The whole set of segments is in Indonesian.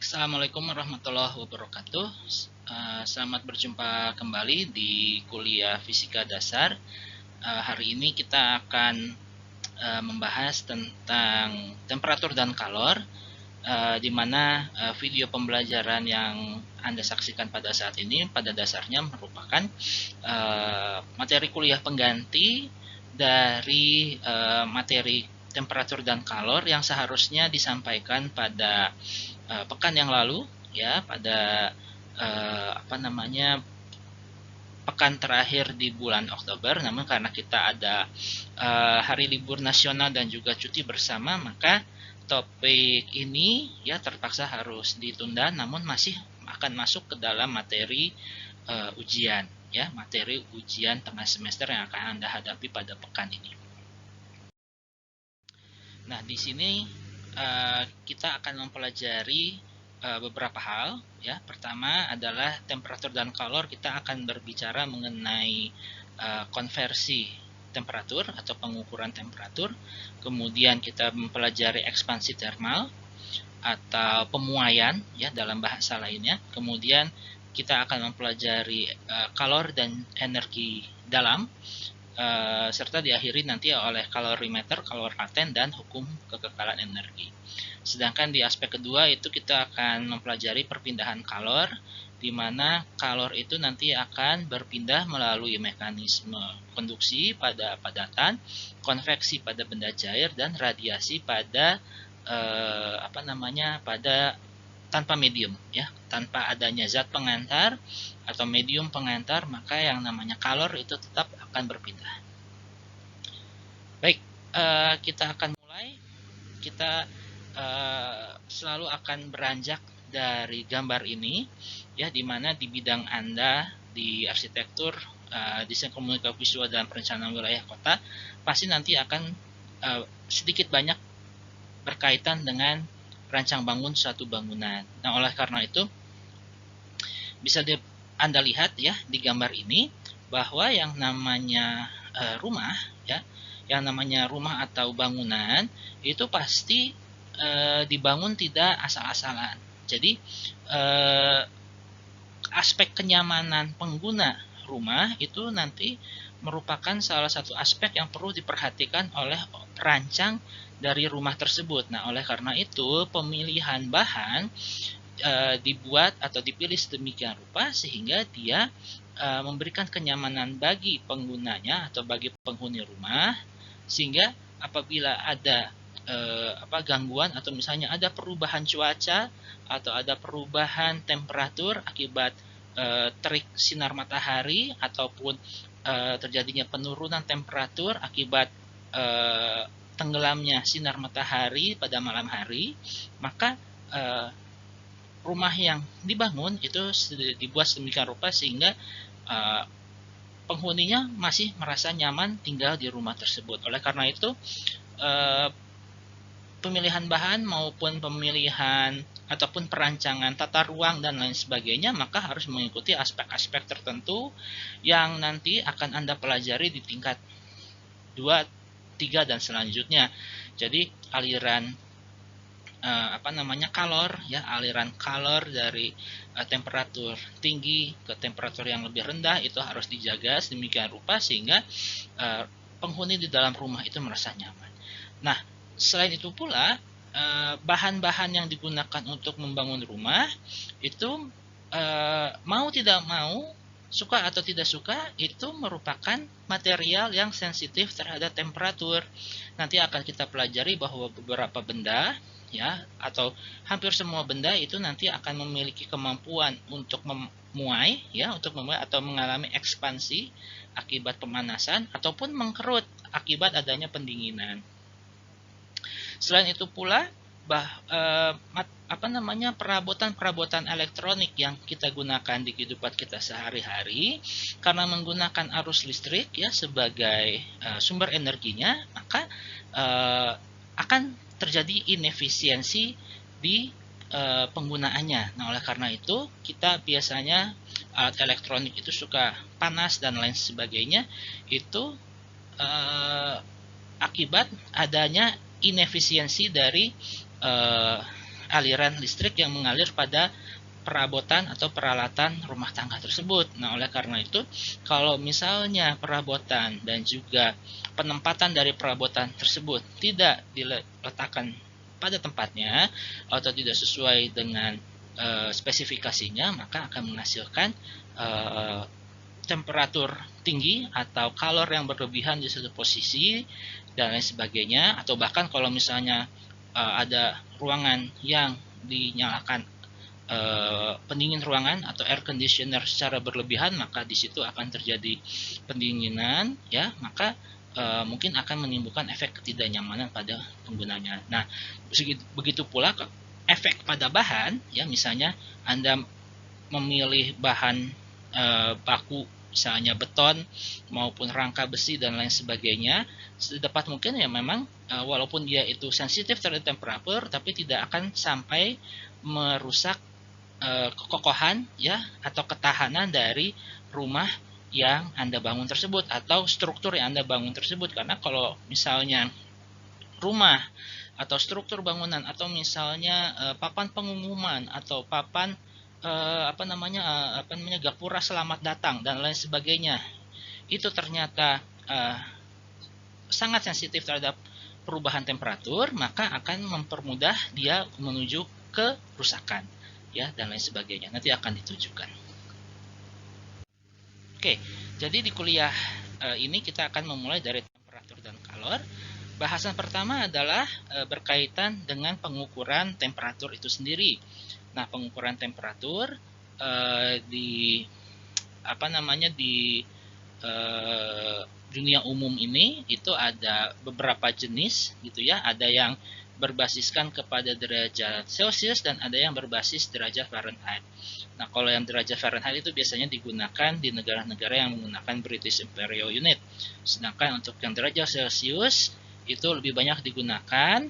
Assalamualaikum warahmatullahi wabarakatuh. Selamat berjumpa kembali di kuliah Fisika Dasar. Hari ini kita akan membahas tentang temperatur dan kalor, di mana video pembelajaran yang Anda saksikan pada saat ini pada dasarnya merupakan materi kuliah pengganti dari materi temperatur dan kalor yang seharusnya disampaikan pada pekan yang lalu, ya, pada pekan terakhir di bulan Oktober. Namun karena kita ada hari libur nasional dan juga cuti bersama, maka topik ini ya terpaksa harus ditunda, namun masih akan masuk ke dalam materi ujian, ya, materi ujian tengah semester yang akan Anda hadapi pada pekan ini. Nah, di sini kita akan mempelajari beberapa hal, ya. Pertama adalah temperatur dan kalor. Kita akan berbicara mengenai konversi temperatur atau pengukuran temperatur. Kemudian kita mempelajari ekspansi termal atau pemuaian, ya, dalam bahasa lainnya. Kemudian kita akan mempelajari kalor dan energi dalam, serta diakhiri nanti oleh kalorimeter, kalor laten, dan hukum kekekalan energi. Sedangkan di aspek kedua itu kita akan mempelajari perpindahan kalor, di mana kalor itu nanti akan berpindah melalui mekanisme konduksi pada padatan, konveksi pada benda cair, dan radiasi pada pada tanpa medium, ya, tanpa adanya zat pengantar atau medium pengantar, maka yang namanya kalor itu tetap akan berpindah. Baik, kita akan mulai. Kita selalu akan beranjak dari gambar ini, ya, di mana di bidang Anda di arsitektur, desain komunikasi visual dan perencanaan wilayah kota pasti nanti akan sedikit banyak berkaitan dengan rancang bangun suatu bangunan. Nah, oleh karena itu bisa Anda lihat, ya, di gambar ini bahwa yang namanya rumah, ya, yang namanya rumah atau bangunan itu pasti dibangun tidak asal-asalan. Jadi aspek kenyamanan pengguna rumah itu nanti merupakan salah satu aspek yang perlu diperhatikan oleh perancang dari rumah tersebut. Nah, oleh karena itu pemilihan bahan dibuat atau dipilih sedemikian rupa sehingga dia memberikan kenyamanan bagi penggunanya atau bagi penghuni rumah, sehingga apabila ada gangguan atau misalnya ada perubahan cuaca atau ada perubahan temperatur akibat terik sinar matahari ataupun terjadinya penurunan temperatur akibat tenggelamnya sinar matahari pada malam hari, maka rumah yang dibangun itu dibuat sedemikian rupa sehingga penghuninya masih merasa nyaman tinggal di rumah tersebut. Oleh karena itu pemilihan bahan maupun pemilihan ataupun perancangan tata ruang dan lain sebagainya maka harus mengikuti aspek-aspek tertentu yang nanti akan Anda pelajari di tingkat 2, 3 dan selanjutnya. Jadi aliran kalor, ya, aliran kalor dari temperatur tinggi ke temperatur yang lebih rendah itu harus dijaga sedemikian rupa sehingga penghuni di dalam rumah itu merasa nyaman. Nah, selain itu pula bahan-bahan yang digunakan untuk membangun rumah itu mau tidak mau, suka atau tidak suka, itu merupakan material yang sensitif terhadap temperatur. Nanti akan kita pelajari bahwa beberapa benda, ya, atau hampir semua benda itu nanti akan memiliki kemampuan untuk memuai, ya, untuk memuai atau mengalami ekspansi akibat pemanasan ataupun mengkerut akibat adanya pendinginan. Selain itu pula perabotan elektronik yang kita gunakan di kehidupan kita sehari-hari karena menggunakan arus listrik, ya, sebagai sumber energinya, maka akan terjadi inefisiensi di penggunaannya. Nah, oleh karena itu kita biasanya alat elektronik itu suka panas dan lain sebagainya, itu akibat adanya inefisiensi dari aliran listrik yang mengalir pada perabotan atau peralatan rumah tangga tersebut. Nah, oleh karena itu, kalau misalnya perabotan dan juga penempatan dari perabotan tersebut tidak diletakkan pada tempatnya atau tidak sesuai dengan spesifikasinya, maka akan menghasilkan temperatur tinggi atau kalor yang berlebihan di satu posisi dan lain sebagainya. Atau bahkan kalau misalnya ada ruangan yang dinyalakan pendingin ruangan atau air conditioner secara berlebihan, maka di situ akan terjadi pendinginan, ya, maka mungkin akan menimbulkan efek ketidaknyamanan pada penggunanya. Nah, begitu pula efek pada bahan, ya, misalnya Anda memilih bahan baku, misalnya beton maupun rangka besi dan lain sebagainya, sedapat mungkin ya memang walaupun dia itu sensitif terhadap temperatur, tapi tidak akan sampai merusak kekokohan, ya, atau ketahanan dari rumah yang Anda bangun tersebut atau struktur yang Anda bangun tersebut. Karena kalau misalnya rumah atau struktur bangunan atau misalnya papan pengumuman atau papan gapura selamat datang dan lain sebagainya, itu ternyata sangat sensitif terhadap perubahan temperatur, maka akan mempermudah dia menuju kerusakan, ya, dan lain sebagainya. Nanti akan ditujukan. Oke, jadi di kuliah ini kita akan memulai dari temperatur dan kalor. Bahasan pertama adalah berkaitan dengan pengukuran temperatur itu sendiri. Nah, pengukuran temperatur di dunia umum ini itu ada beberapa jenis, gitu ya. Ada yang berbasiskan kepada derajat Celcius dan ada yang berbasis derajat Fahrenheit. Nah, kalau yang derajat Fahrenheit itu biasanya digunakan di negara-negara yang menggunakan British Imperial Unit. Sedangkan untuk yang derajat Celcius itu lebih banyak digunakan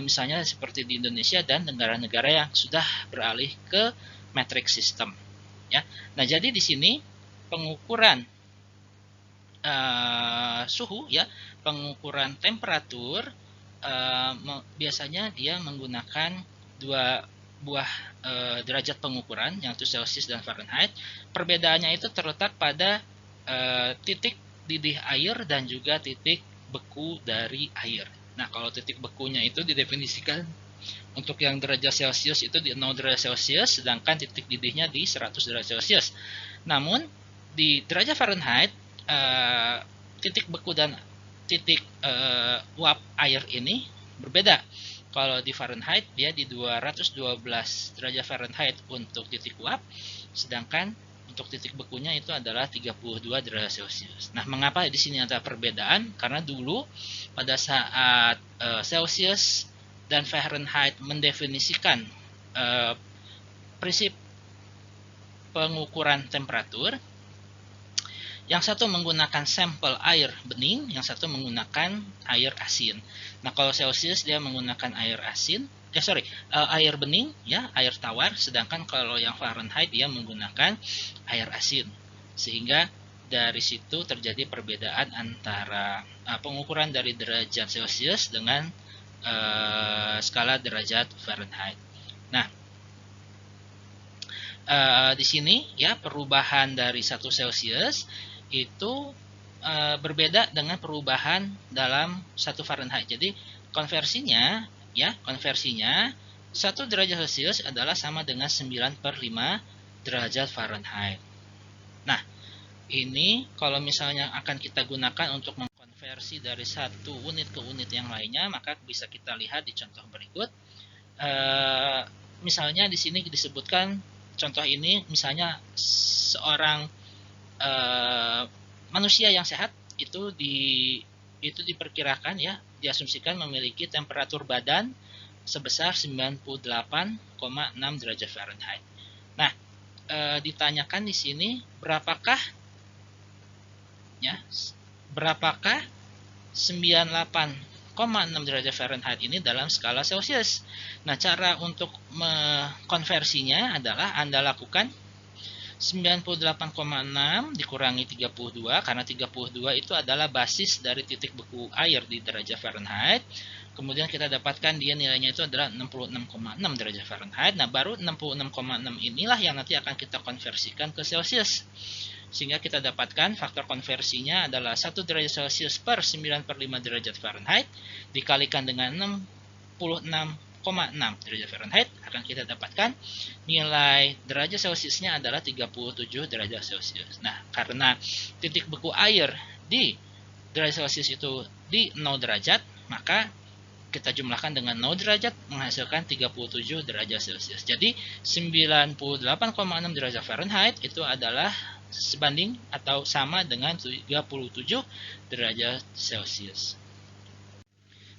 misalnya seperti di Indonesia dan negara-negara yang sudah beralih ke metric system, ya. Nah, jadi di sini pengukuran suhu, ya, pengukuran temperatur biasanya dia menggunakan dua buah derajat pengukuran, yaitu Celsius dan Fahrenheit. Perbedaannya itu terletak pada titik didih air dan juga titik beku dari air. Nah, kalau titik bekunya itu didefinisikan untuk yang derajat Celcius itu di 0 derajat Celcius, sedangkan titik didihnya di 100 derajat Celcius. Namun di derajat Fahrenheit titik beku dan titik uap air ini berbeda. Kalau di Fahrenheit dia di 212 derajat Fahrenheit untuk titik uap, sedangkan untuk titik bekunya itu adalah 32 derajat Celcius. Nah, mengapa di sini ada perbedaan? Karena dulu pada saat Celsius dan Fahrenheit mendefinisikan prinsip pengukuran temperatur, yang satu menggunakan sampel air bening, yang satu menggunakan air asin. Nah, kalau Celsius dia menggunakan air asin, air bening, ya, air tawar, sedangkan kalau yang Fahrenheit dia menggunakan air asin. Sehingga dari situ terjadi perbedaan antara pengukuran dari derajat Celsius dengan skala derajat Fahrenheit. Nah, di sini, ya, perubahan dari 1 Celsius itu berbeda dengan perubahan dalam 1 Fahrenheit. Jadi konversinya 1 derajat Celcius adalah sama dengan 9/5 derajat Fahrenheit. Nah, ini kalau misalnya akan kita gunakan untuk mengkonversi dari satu unit ke unit yang lainnya, maka bisa kita lihat di contoh berikut. Misalnya di sini disebutkan contoh ini, misalnya seorang manusia yang sehat itu diperkirakan, ya, diasumsikan memiliki temperatur badan sebesar 98,6 derajat Fahrenheit. Nah, ditanyakan di sini berapakah 98,6 derajat Fahrenheit ini dalam skala Celsius. Nah, cara untuk mengkonversinya adalah Anda lakukan 98,6 dikurangi 32, karena 32 itu adalah basis dari titik beku air di derajat Fahrenheit. Kemudian kita dapatkan dia nilainya itu adalah 66,6 derajat Fahrenheit. Nah, baru 66,6 inilah yang nanti akan kita konversikan ke Celsius. Sehingga kita dapatkan faktor konversinya adalah 1 derajat Celsius per 9/5 derajat Fahrenheit dikalikan dengan 66,6 derajat Fahrenheit, akan kita dapatkan nilai derajat Celsiusnya adalah 37 derajat Celsius. Nah, karena titik beku air di derajat Celsius itu di 0 derajat, maka kita jumlahkan dengan 0 derajat menghasilkan 37 derajat Celsius. Jadi 98,6 derajat Fahrenheit itu adalah sebanding atau sama dengan 37 derajat Celsius.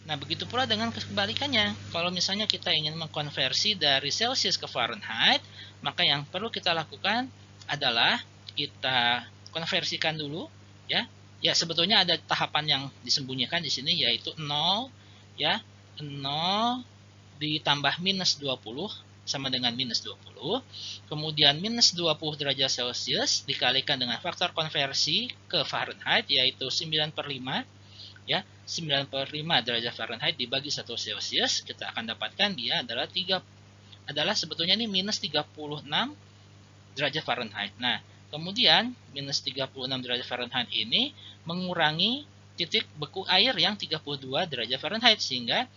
Nah, begitu pula dengan kebalikannya. Kalau misalnya kita ingin mengkonversi dari Celsius ke Fahrenheit, maka yang perlu kita lakukan adalah kita konversikan dulu, ya. Ya, sebetulnya ada tahapan yang disembunyikan di sini, yaitu 0, ya, 0 ditambah minus 20 sama dengan minus 20. Kemudian minus 20 derajat Celsius dikalikan dengan faktor konversi ke Fahrenheit, yaitu 9/5. Ya, 9/5 derajat Fahrenheit dibagi 1 Celsius, kita akan dapatkan dia adalah sebetulnya ini minus 36 derajat Fahrenheit. Nah, kemudian minus 36 derajat Fahrenheit ini mengurangi titik beku air yang 32 derajat Fahrenheit, sehingga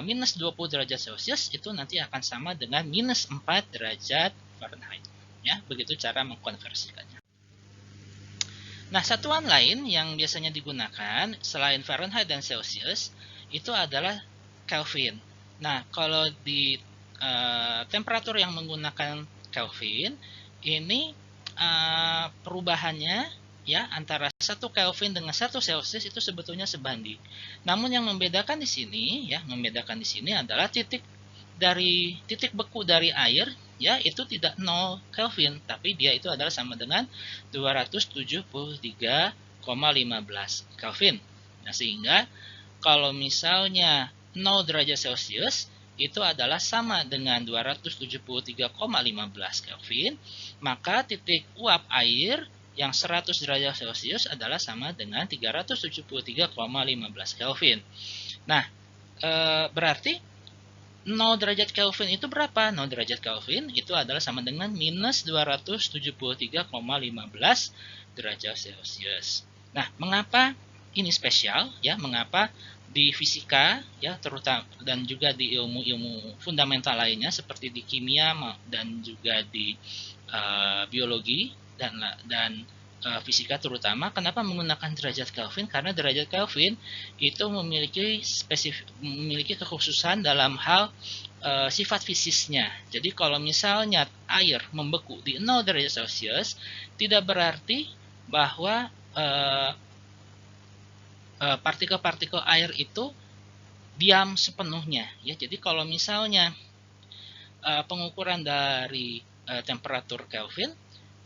minus 20 derajat Celsius itu nanti akan sama dengan minus 4 derajat Fahrenheit. Ya, begitu cara mengkonversikannya. Nah, satuan lain yang biasanya digunakan selain Fahrenheit dan Celsius itu adalah Kelvin. Nah, kalau di temperatur yang menggunakan Kelvin, ini perubahannya, ya, antara 1 Kelvin dengan 1 Celsius itu sebetulnya sebanding. Namun yang membedakan di sini, adalah titik beku dari air, ya, itu tidak 0 Kelvin, tapi dia itu adalah sama dengan 273,15 Kelvin. Nah, sehingga kalau misalnya 0 derajat Celsius itu adalah sama dengan 273,15 Kelvin, maka titik uap air yang 100 derajat Celsius adalah sama dengan 373,15 Kelvin. Nah, berarti 0 derajat Kelvin itu berapa? 0 derajat Kelvin itu adalah sama dengan minus 273,15 derajat Celsius. Nah, mengapa ini spesial? Ya, mengapa di fisika, ya, terutama dan juga di ilmu-ilmu fundamental lainnya seperti di kimia dan juga di biologi dan fisika terutama, kenapa menggunakan derajat Kelvin? Karena derajat Kelvin itu memiliki kekhususan dalam hal sifat fisisnya. Jadi kalau misalnya air membeku di 0 derajat Celsius, tidak berarti bahwa partikel-partikel air itu diam sepenuhnya, ya. Jadi kalau misalnya pengukuran dari temperatur Kelvin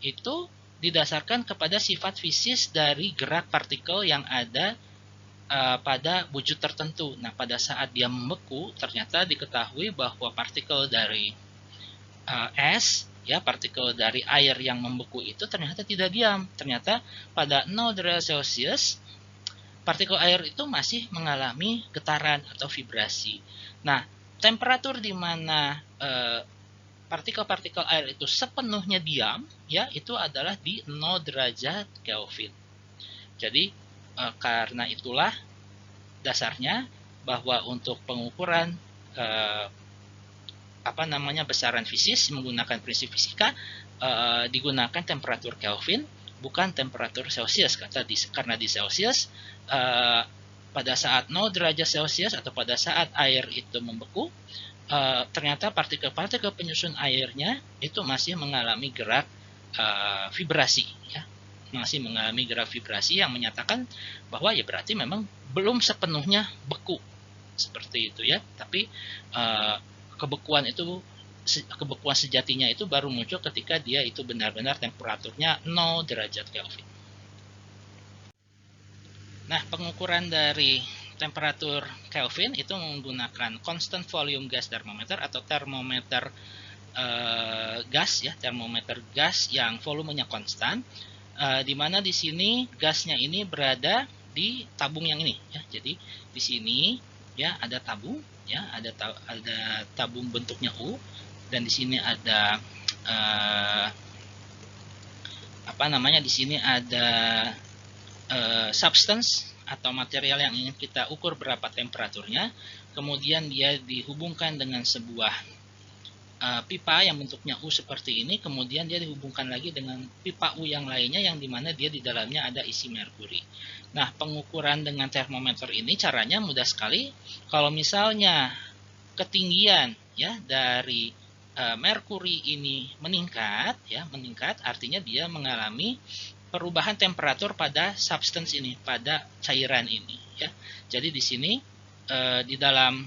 itu didasarkan kepada sifat fisis dari gerak partikel yang ada pada wujud tertentu. Nah, pada saat dia membeku, ternyata diketahui bahwa partikel dari es, ya, partikel dari air yang membeku itu ternyata tidak diam. Ternyata pada 0 derajat Celsius, partikel air itu masih mengalami getaran atau vibrasi. Nah, temperatur di mana partikel-partikel air itu sepenuhnya diam, ya, itu adalah di 0 derajat Kelvin. Jadi karena itulah dasarnya bahwa untuk pengukuran besaran fisis menggunakan prinsip fisika digunakan temperatur Kelvin, bukan temperatur Celsius. Karena di Celsius pada saat 0 derajat Celsius atau pada saat air itu membeku, ternyata partikel-partikel penyusun airnya itu masih mengalami gerak vibrasi, ya, masih mengalami gerak vibrasi yang menyatakan bahwa ya berarti memang belum sepenuhnya beku seperti itu, ya. Tapi kebekuan sejatinya itu baru muncul ketika dia itu benar-benar temperaturnya 0 derajat Kelvin. Nah, pengukuran dari temperatur Kelvin itu menggunakan constant volume gas thermometer atau termometer gas, ya, termometer gas yang volumenya konstan, di mana di sini gasnya ini berada di tabung yang ini, ya. Jadi di sini ya, ada tabung, ya, ada tabung bentuknya U, dan di sini ada apa namanya, di sini ada substance atau material yang ingin kita ukur berapa temperaturnya, kemudian dia dihubungkan dengan sebuah pipa yang bentuknya U seperti ini, kemudian dia dihubungkan lagi dengan pipa U yang lainnya yang dimana dia di dalamnya ada isi merkuri. Nah, pengukuran dengan termometer ini caranya mudah sekali. Kalau misalnya ketinggian ya dari merkuri ini meningkat, ya, meningkat artinya dia mengalami perubahan temperatur pada substance ini, pada cairan ini, ya. Jadi di sini di dalam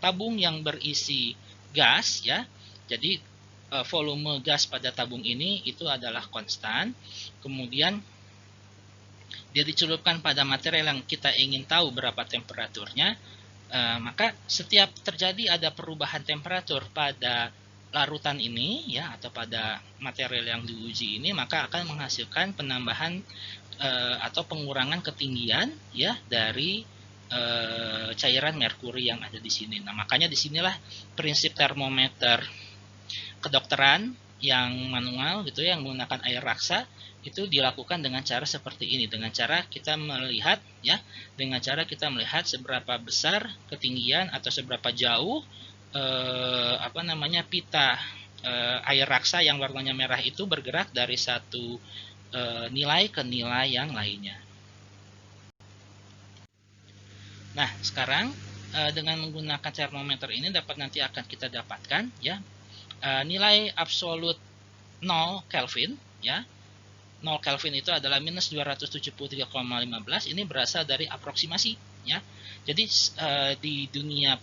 tabung yang berisi gas, ya. Jadi volume gas pada tabung ini itu adalah konstan. Kemudian dia dicelupkan pada material yang kita ingin tahu berapa temperaturnya. Maka setiap terjadi ada perubahan temperatur pada larutan ini, ya, atau pada material yang diuji ini, maka akan menghasilkan penambahan atau pengurangan ketinggian, ya, dari cairan merkuri yang ada di sini. Nah, makanya disinilah prinsip termometer kedokteran yang manual gitu ya, yang menggunakan air raksa itu dilakukan dengan cara seperti ini, dengan cara kita melihat, ya, dengan cara kita melihat seberapa besar ketinggian atau seberapa jauh apa namanya, pita air raksa yang warnanya merah itu bergerak dari satu nilai ke nilai yang lainnya. Nah, sekarang dengan menggunakan termometer ini dapat nanti akan kita dapatkan, ya, nilai absolut 0 Kelvin, ya. 0 Kelvin itu adalah minus 273,15. Ini berasal dari aproksimasi, ya. Jadi di dunia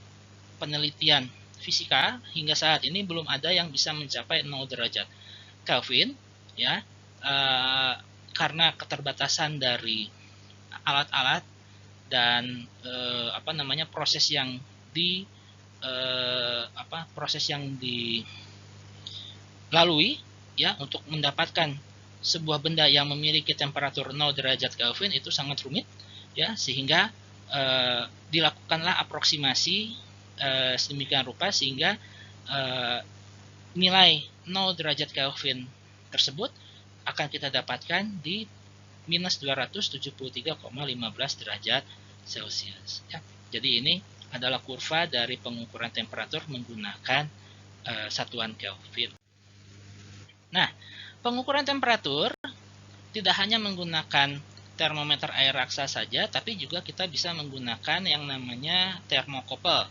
penelitian fisika hingga saat ini belum ada yang bisa mencapai 0 derajat Kelvin, ya, karena keterbatasan dari alat-alat dan apa namanya, proses yang dilalui, ya, untuk mendapatkan sebuah benda yang memiliki temperatur 0 derajat Kelvin itu sangat rumit, ya, sehingga dilakukanlah aproksimasi sedemikian rupa sehingga nilai 0 derajat Kelvin tersebut akan kita dapatkan di minus 273,15 derajat Celcius, ya. Jadi ini adalah kurva dari pengukuran temperatur menggunakan satuan Kelvin. Nah, pengukuran temperatur tidak hanya menggunakan termometer air raksa saja, tapi juga kita bisa menggunakan yang namanya termokopel.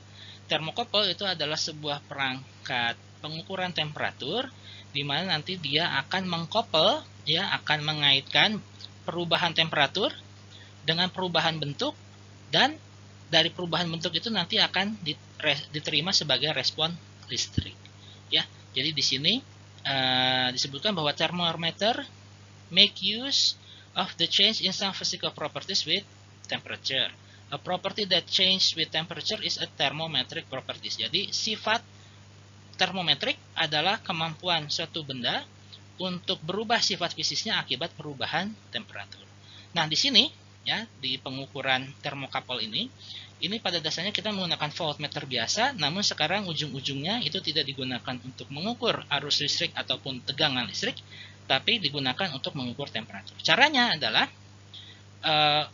Termokopel itu adalah sebuah perangkat pengukuran temperatur di mana nanti dia akan mengkopel, ya, akan mengaitkan perubahan temperatur dengan perubahan bentuk, dan dari perubahan bentuk itu nanti akan diterima sebagai respon listrik, ya. Jadi di sini disebutkan bahwa thermometer make use of the change in some physical properties with temperature. A property that change with temperature is a thermometric properties. Jadi sifat termometrik adalah kemampuan suatu benda untuk berubah sifat fisisnya akibat perubahan temperatur. Nah, di sini, ya, di pengukuran termokapel ini pada dasarnya kita menggunakan voltmeter biasa, namun sekarang ujung-ujungnya itu tidak digunakan untuk mengukur arus listrik ataupun tegangan listrik, tapi digunakan untuk mengukur temperatur. Caranya adalah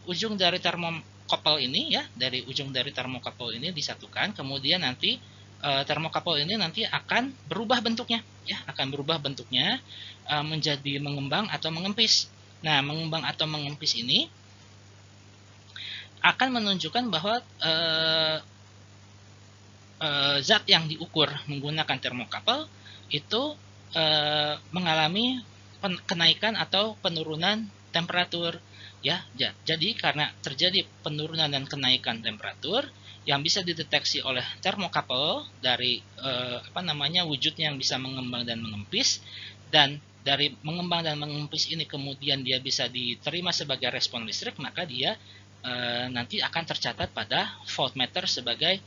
ujung dari termokapel ini, ya, dari ujung dari termokapel ini disatukan, kemudian nanti termokapel ini nanti akan berubah bentuknya, ya, akan berubah bentuknya menjadi mengembang atau mengempis. Nah, mengembang atau mengempis ini akan menunjukkan bahwa zat yang diukur menggunakan termokapel itu mengalami kenaikan atau penurunan temperatur, ya. Jadi karena terjadi penurunan dan kenaikan temperatur yang bisa dideteksi oleh termokapel dari wujudnya yang bisa mengembang dan mengempis, dan dari mengembang dan mengempis ini kemudian dia bisa diterima sebagai respon listrik, maka dia nanti akan tercatat pada voltmeter sebagai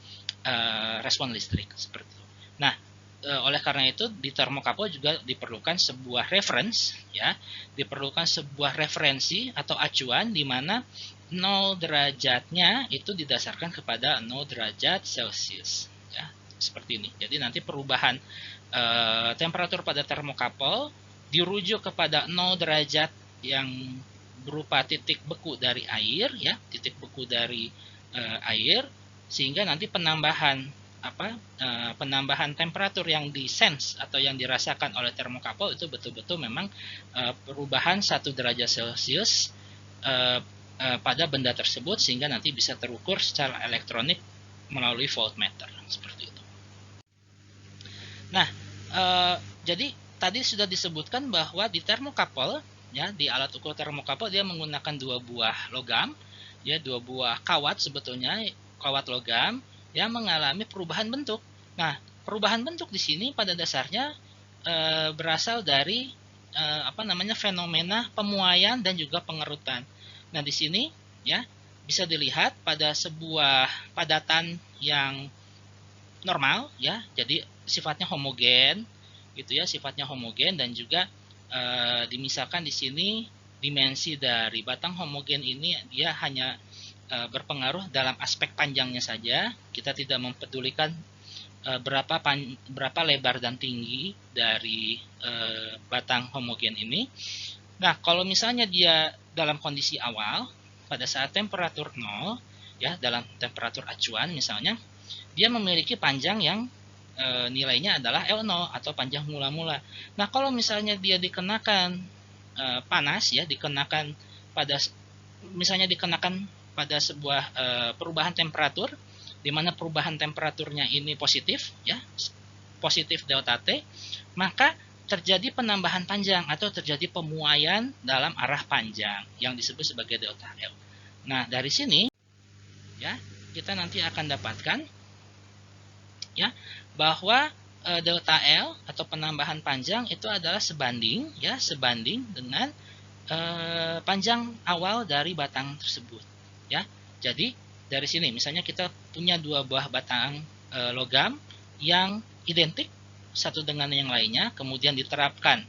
respon listrik seperti itu. Nah, oleh karena itu di termokouple juga diperlukan sebuah reference, ya, diperlukan sebuah referensi atau acuan di mana 0 derajatnya itu didasarkan kepada 0 derajat Celcius, ya, seperti ini. Jadi nanti perubahan temperatur pada termokouple dirujuk kepada 0 derajat yang berupa titik beku dari air, ya, titik beku dari air, sehingga nanti penambahan penambahan temperatur yang di-sense atau yang dirasakan oleh termokouple itu betul-betul memang perubahan 1 derajat Celcius pada benda tersebut, sehingga nanti bisa terukur secara elektronik melalui voltmeter, seperti itu. Nah, jadi tadi sudah disebutkan bahwa di termokouple, ya, di alat ukur termokouple dia menggunakan 2 buah logam, ya, 2 buah kawat, sebetulnya kawat logam yang mengalami perubahan bentuk. Nah, perubahan bentuk di sini pada dasarnya berasal dari fenomena pemuaian dan juga pengerutan. Nah, di sini, ya, bisa dilihat pada sebuah padatan yang normal, ya, jadi sifatnya homogen, gitu ya, sifatnya homogen, dan juga dimisalkan di sini dimensi dari batang homogen ini dia hanya berpengaruh dalam aspek panjangnya saja. Kita tidak mempedulikan berapa lebar dan tinggi dari batang homogen ini. Nah, kalau misalnya dia dalam kondisi awal pada saat temperatur 0, ya, dalam temperatur acuan misalnya, dia memiliki panjang yang nilainya adalah L0 atau panjang mula-mula. Nah, kalau misalnya dia dikenakan panas, ya, dikenakan pada sebuah perubahan temperatur, di mana perubahan temperaturnya ini positif, ya, positif delta T, maka terjadi penambahan panjang atau terjadi pemuaian dalam arah panjang yang disebut sebagai delta L. Nah, dari sini, ya, kita nanti akan dapatkan, ya, bahwa delta L atau penambahan panjang itu adalah sebanding, ya, sebanding dengan panjang awal dari batang tersebut, ya. Jadi dari sini misalnya kita punya 2 buah batang logam yang identik satu dengan yang lainnya, kemudian diterapkan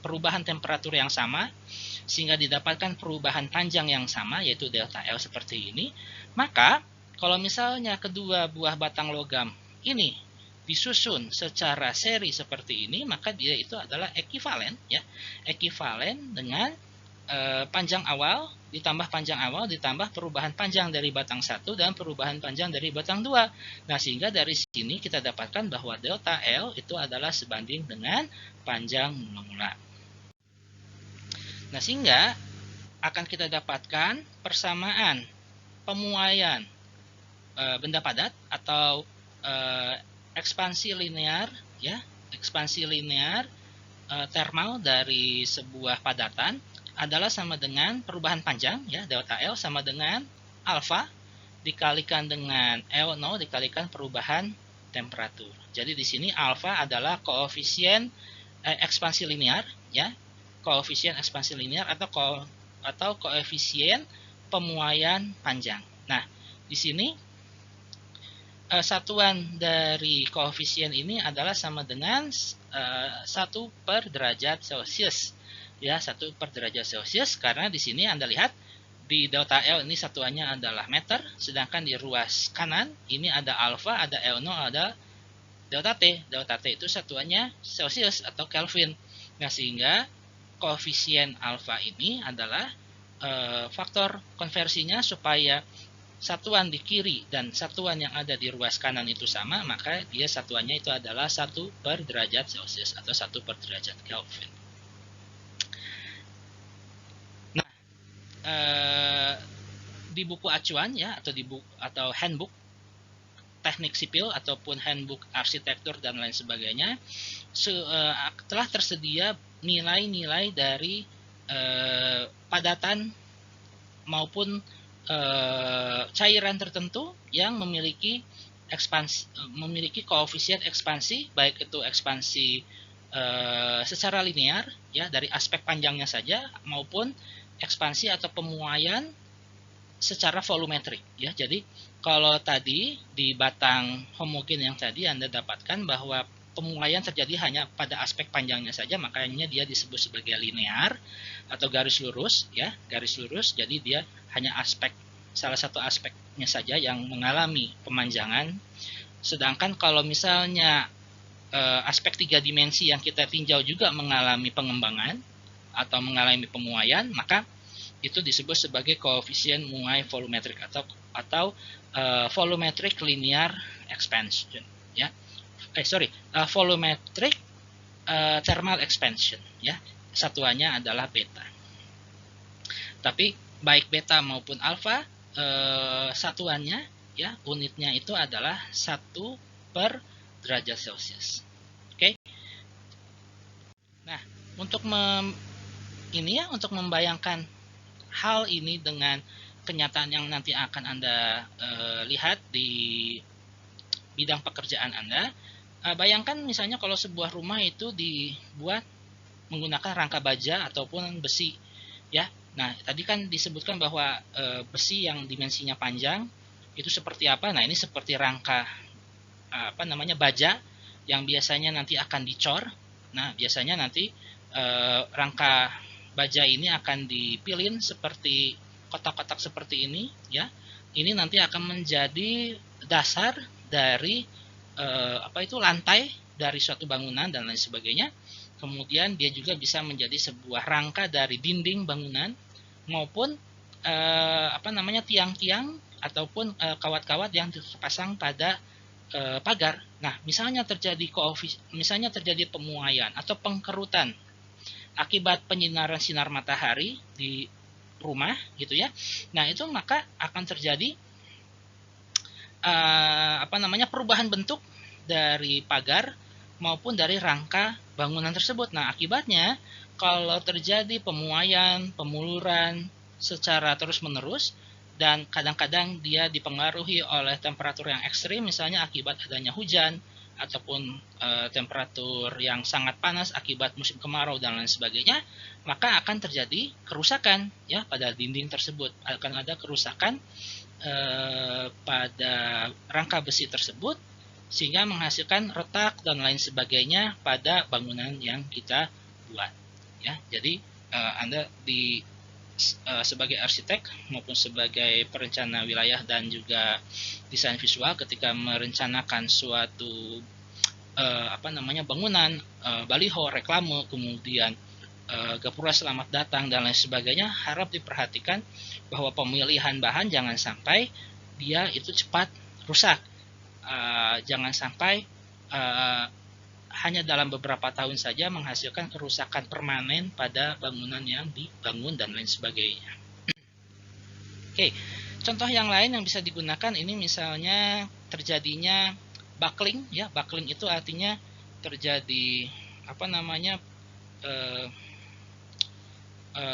perubahan temperatur yang sama sehingga didapatkan perubahan panjang yang sama, yaitu delta L seperti ini. Maka kalau misalnya kedua buah batang logam ini disusun secara seri seperti ini, maka dia itu adalah ekivalen, ya, ekivalen dengan panjang awal ditambah panjang awal ditambah perubahan panjang dari batang 1 dan perubahan panjang dari batang 2. Nah, sehingga dari sini kita dapatkan bahwa delta L itu adalah sebanding dengan panjang mula-mula. Nah, sehingga akan kita dapatkan persamaan pemuaian benda padat atau ekspansi linear, ya, ekspansi linear thermal dari sebuah padatan adalah sama dengan perubahan panjang, ya, delta L sama dengan alfa dikalikan dengan L0 dikalikan perubahan temperatur. Jadi di sini alfa adalah koefisien ekspansi linear, ya, koefisien ekspansi linear atau koefisien pemuaian panjang. Nah, di sini satuan dari koefisien ini adalah sama dengan 1 per derajat Celcius. Ya, 1 per derajat Celcius, karena di sini Anda lihat di delta L ini satuannya adalah meter, sedangkan di ruas kanan ini ada alfa, ada L0, ada delta T. Delta T itu satuannya Celsius atau Kelvin. Nah, sehingga koefisien alfa ini adalah faktor konversinya supaya satuan di kiri dan satuan yang ada di ruas kanan itu sama, maka dia satuannya itu adalah 1 per derajat Celcius atau 1 per derajat Kelvin. Di buku acuan, ya, atau handbook teknik sipil ataupun handbook arsitektur dan lain sebagainya, telah tersedia nilai-nilai dari padatan maupun cairan tertentu yang memiliki koefisien ekspansi, baik itu ekspansi secara linear, ya, dari aspek panjangnya saja, maupun ekspansi atau pemuaian secara volumetrik, ya. Jadi kalau tadi di batang homogen yang tadi Anda dapatkan bahwa pemuaian terjadi hanya pada aspek panjangnya saja, makanya dia disebut sebagai linear atau garis lurus, ya, garis lurus. Jadi dia hanya salah satu aspeknya saja yang mengalami pemanjangan. Sedangkan kalau misalnya aspek 3 dimensi yang kita tinjau juga mengalami pengembangan atau mengalami pemuaian, maka itu disebut sebagai koefisien muai volumetric atau volumetric linear expansion, ya. Volumetric thermal expansion, ya. Satuannya adalah beta. Tapi baik beta maupun alfa, satuannya, ya, unitnya itu adalah 1 per derajat Celcius. Oke. Nah, untuk untuk membayangkan hal ini dengan kenyataan yang nanti akan Anda lihat di bidang pekerjaan Anda, bayangkan misalnya kalau sebuah rumah itu dibuat menggunakan rangka baja ataupun besi, ya. Nah, tadi kan disebutkan bahwa besi yang dimensinya panjang itu seperti apa? Nah, ini seperti rangka baja yang biasanya nanti akan dicor. Nah, biasanya nanti rangka baja ini akan dipilin seperti kotak-kotak seperti ini, ya. Ini nanti akan menjadi dasar dari lantai dari suatu bangunan dan lain sebagainya. Kemudian dia juga bisa menjadi sebuah rangka dari dinding bangunan maupun tiang-tiang ataupun kawat-kawat yang terpasang pada pagar. Nah, misalnya terjadi pemuaian atau pengkerutan akibat penyinaran sinar matahari di rumah, gitu ya. Nah, itu maka akan terjadi perubahan bentuk dari pagar maupun dari rangka bangunan tersebut. Nah, akibatnya kalau terjadi pemuaian, pemuluran secara terus-menerus dan kadang-kadang dia dipengaruhi oleh temperatur yang ekstrim, misalnya akibat adanya hujan ataupun temperatur yang sangat panas akibat musim kemarau dan lain sebagainya, maka akan terjadi kerusakan, ya, pada dinding tersebut. Akan ada kerusakan pada rangka besi tersebut sehingga menghasilkan retak dan lain sebagainya pada bangunan yang kita buat, ya. Jadi Anda sebagai arsitek maupun sebagai perencana wilayah dan juga desain visual ketika merencanakan suatu bangunan, baliho, reklame, kemudian gapura selamat datang dan lain sebagainya, harap diperhatikan bahwa pemilihan bahan jangan sampai dia itu cepat rusak. Jangan sampai hanya dalam beberapa tahun saja menghasilkan kerusakan permanen pada bangunan yang dibangun dan lain sebagainya. Oke, contoh yang lain yang bisa digunakan ini misalnya terjadinya buckling, ya. Buckling itu artinya terjadi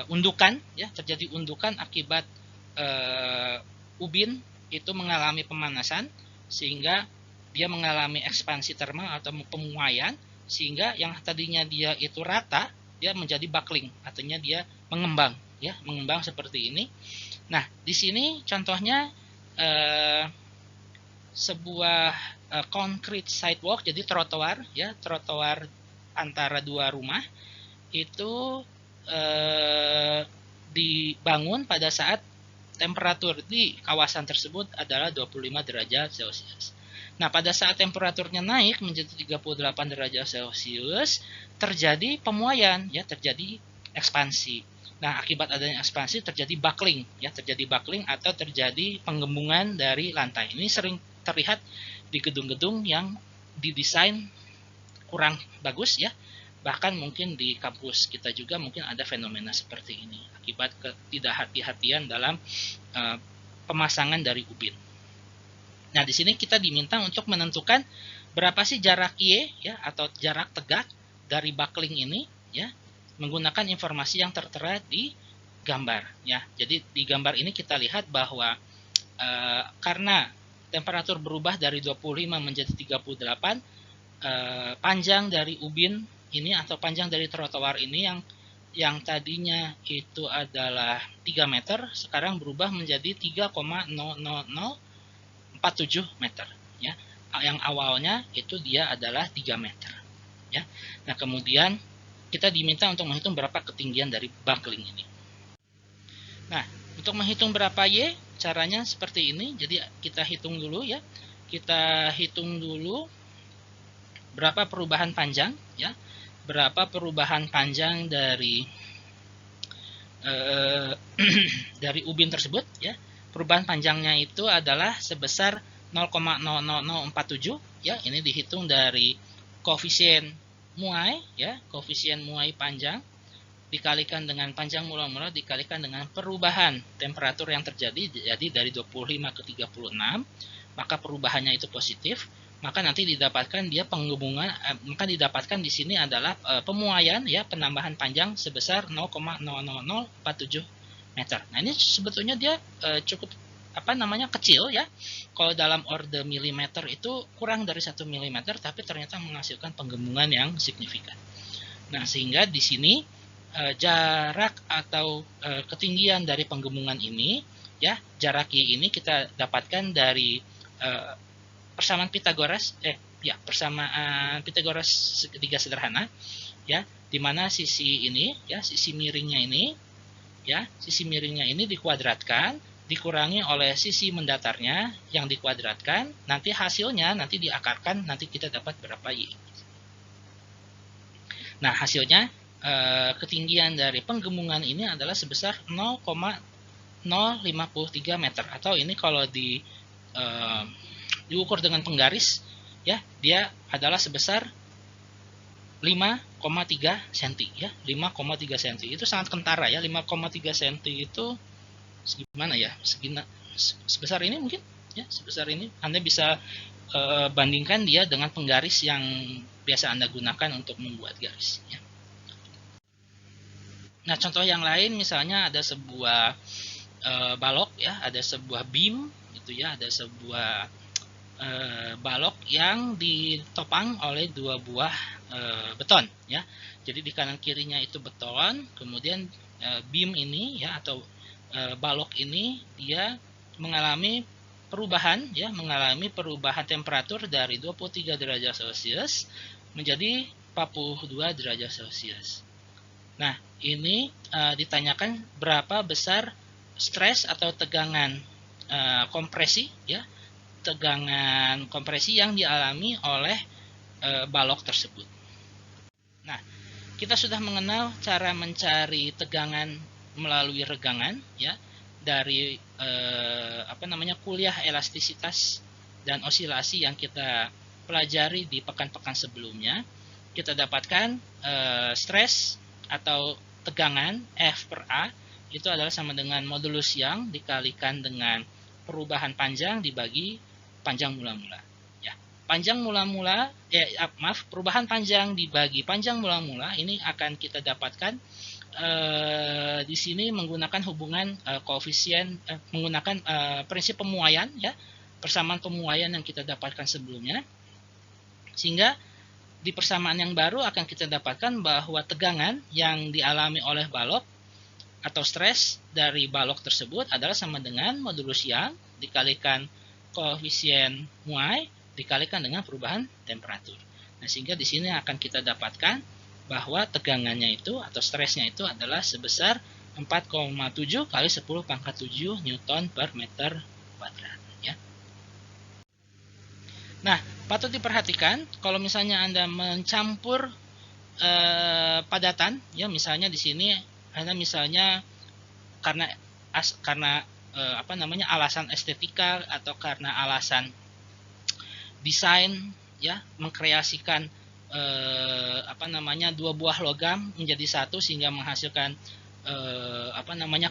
undukan, ya, terjadi undukan akibat ubin itu mengalami pemanasan sehingga dia mengalami ekspansi termal atau pemuaian sehingga yang tadinya dia itu rata dia menjadi buckling, artinya dia mengembang, ya, mengembang seperti ini. Nah, di sini contohnya sebuah concrete sidewalk, jadi trotoar, ya, trotoar antara dua rumah itu dibangun pada saat temperatur di kawasan tersebut adalah 25 derajat Celcius. Nah, pada saat temperaturnya naik menjadi 38 derajat Celcius, terjadi pemuaian, ya, terjadi ekspansi. Nah, akibat adanya ekspansi terjadi buckling, ya, terjadi buckling atau terjadi penggembungan dari lantai. Ini sering terlihat di gedung-gedung yang didesain kurang bagus, ya. Bahkan mungkin di kampus kita juga mungkin ada fenomena seperti ini akibat ketidakhati-hatian dalam pemasangan dari ubin. Nah, di sini kita diminta untuk menentukan berapa sih jarak Y, ya, atau jarak tegak dari buckling ini, ya, menggunakan informasi yang tertera di gambar, ya. Jadi di gambar ini kita lihat bahwa karena temperatur berubah dari 25 menjadi 38, panjang dari ubin ini atau panjang dari trotoar ini yang tadinya itu adalah 3 meter sekarang berubah menjadi 3,00047 meter, ya. Yang awalnya itu dia adalah 3 meter. ya. Nah, kemudian kita diminta untuk menghitung berapa ketinggian dari buckling ini. Nah, untuk menghitung berapa Y, caranya seperti ini. Jadi kita hitung dulu ya. Kita hitung dulu berapa perubahan panjang ya. Berapa perubahan panjang dari dari ubin tersebut ya. Perubahan panjangnya itu adalah sebesar 0,00047 ya. Ini dihitung dari koefisien muai ya, koefisien muai panjang dikalikan dengan panjang mula-mula dikalikan dengan perubahan temperatur yang terjadi, jadi dari 25 ke 36, maka perubahannya itu positif, maka nanti didapatkan dia penghubungan, maka didapatkan di sini adalah pemuaian ya, penambahan panjang sebesar 0,00047 meter. Nah, ini sebetulnya dia cukup kecil ya. Kalau dalam orde milimeter itu kurang dari 1 milimeter, tapi ternyata menghasilkan penggembungan yang signifikan. Nah, sehingga di sini jarak atau ketinggian dari penggembungan ini ya, jarak Y ini kita dapatkan dari persamaan Pythagoras persamaan Pythagoras segitiga sederhana ya, di mana sisi ini ya, sisi miringnya ini dikuadratkan dikurangi oleh sisi mendatarnya yang dikuadratkan, nanti hasilnya nanti diakarkan, nanti kita dapat berapa Y. Nah, hasilnya ketinggian dari penggembungan ini adalah sebesar 0,053 meter, atau ini kalau diukur dengan penggaris ya, dia adalah sebesar 5,3 cm ya, 5,3 cm itu sangat kentara ya. 5,3 cm itu gimana ya, sebesar ini mungkin ya, sebesar ini. Anda bisa bandingkan dia dengan penggaris yang biasa Anda gunakan untuk membuat garis ya. Nah, contoh yang lain misalnya ada sebuah balok ya, ada sebuah beam gitu ya, ada sebuah balok yang ditopang oleh dua buah beton ya. Jadi di kanan kirinya itu beton, kemudian beam ini ya, atau balok ini dia mengalami perubahan ya, mengalami perubahan temperatur dari 23 derajat Celcius menjadi 42 derajat Celcius. Nah, ini ditanyakan berapa besar stres atau tegangan kompresi ya, tegangan kompresi yang dialami oleh balok tersebut. Nah, kita sudah mengenal cara mencari tegangan melalui regangan ya, dari kuliah elastisitas dan osilasi yang kita pelajari di pekan-pekan sebelumnya. Kita dapatkan stres atau tegangan F per A itu adalah sama dengan modulus yang dikalikan dengan perubahan panjang dibagi panjang mula-mula ya. Panjang mula-mula perubahan panjang dibagi panjang mula-mula ini akan kita dapatkan di sini menggunakan hubungan koefisien menggunakan prinsip pemuaian ya, persamaan pemuaian yang kita dapatkan sebelumnya, sehingga di persamaan yang baru akan kita dapatkan bahwa tegangan yang dialami oleh balok atau stres dari balok tersebut adalah sama dengan modulus yang dikalikan koefisien muai dikalikan dengan perubahan temperatur. Nah, sehingga di sini akan kita dapatkan bahwa tegangannya itu atau stresnya itu adalah sebesar 4,7 kali 10 pangkat 7 Newton per meter kuadrat ya. Nah, patut diperhatikan kalau misalnya Anda mencampur padatan ya, misalnya di sini Anda misalnya karena alasan estetika atau karena alasan desain ya, mengkreasikan dua buah logam menjadi satu sehingga menghasilkan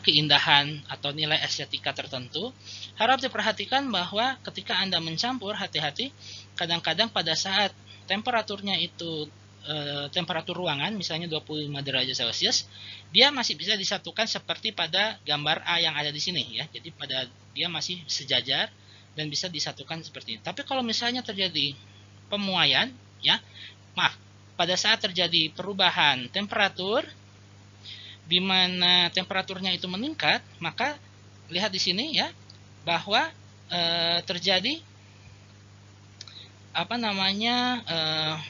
keindahan atau nilai estetika tertentu. Harap diperhatikan bahwa ketika Anda mencampur, hati-hati, kadang-kadang pada saat temperaturnya itu temperatur ruangan misalnya 25 derajat Celcius, dia masih bisa disatukan seperti pada gambar A yang ada di sini ya. Jadi dia masih sejajar dan bisa disatukan seperti ini. Tapi kalau misalnya terjadi pemuaian ya, pada saat terjadi perubahan temperatur di mana temperaturnya itu meningkat, maka lihat di sini ya, bahwa terjadi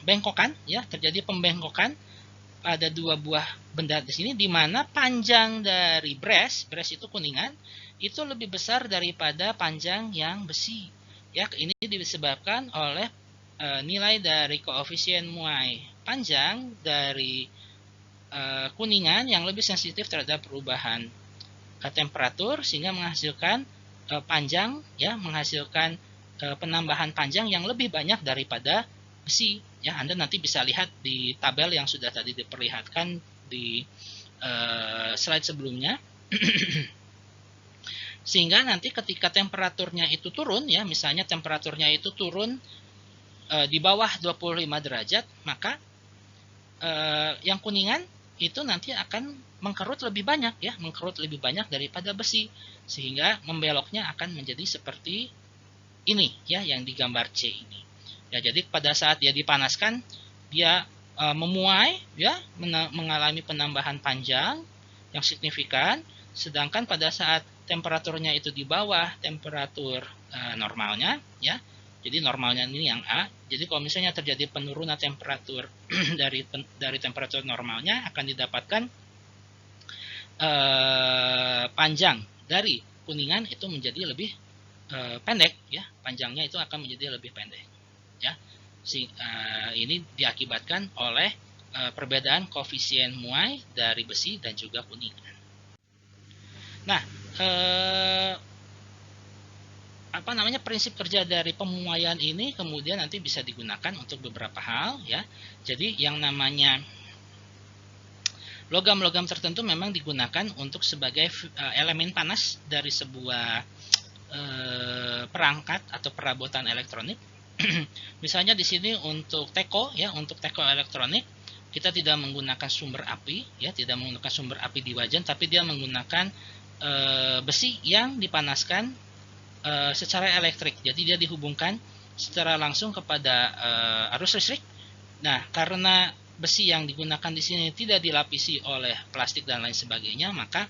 bengkokan, ya, terjadi pembengkokan pada dua buah benda di sini, di mana panjang dari brass itu kuningan, itu lebih besar daripada panjang yang besi. Ya, ini disebabkan oleh nilai dari koefisien muai panjang dari kuningan yang lebih sensitif terhadap perubahan temperatur, sehingga menghasilkan panjang, ya, menghasilkan penambahan panjang yang lebih banyak daripada besi. Ya, Anda nanti bisa lihat di tabel yang sudah tadi diperlihatkan di slide sebelumnya. Sehingga nanti ketika temperaturnya itu turun, ya, misalnya temperaturnya itu turun di bawah 25 derajat, maka yang kuningan itu nanti akan mengkerut lebih banyak, ya, mengkerut lebih banyak daripada besi, sehingga membeloknya akan menjadi seperti ini, ya, yang digambar C ini. Ya, jadi pada saat dia dipanaskan, dia memuai, ya, mengalami penambahan panjang yang signifikan, sedangkan pada saat temperaturnya itu di bawah temperatur normalnya, ya. Jadi normalnya ini yang A. Jadi kalau misalnya terjadi penurunan temperatur dari temperatur normalnya, akan didapatkan panjang dari kuningan itu menjadi lebih pendek, ya, panjangnya itu akan menjadi lebih pendek, ya. Ini diakibatkan oleh perbedaan koefisien muai dari besi dan juga kuningan. Nah, prinsip kerja dari pemuaian ini kemudian nanti bisa digunakan untuk beberapa hal, ya. Jadi yang namanya logam-logam tertentu memang digunakan untuk sebagai elemen panas dari sebuah perangkat atau perabotan elektronik. Misalnya di sini untuk teko, ya, untuk teko elektronik kita tidak menggunakan sumber api, ya, tidak menggunakan sumber api di wajan, tapi dia menggunakan besi yang dipanaskan secara elektrik. Jadi dia dihubungkan secara langsung kepada arus listrik. Nah, karena besi yang digunakan di sini tidak dilapisi oleh plastik dan lain sebagainya, maka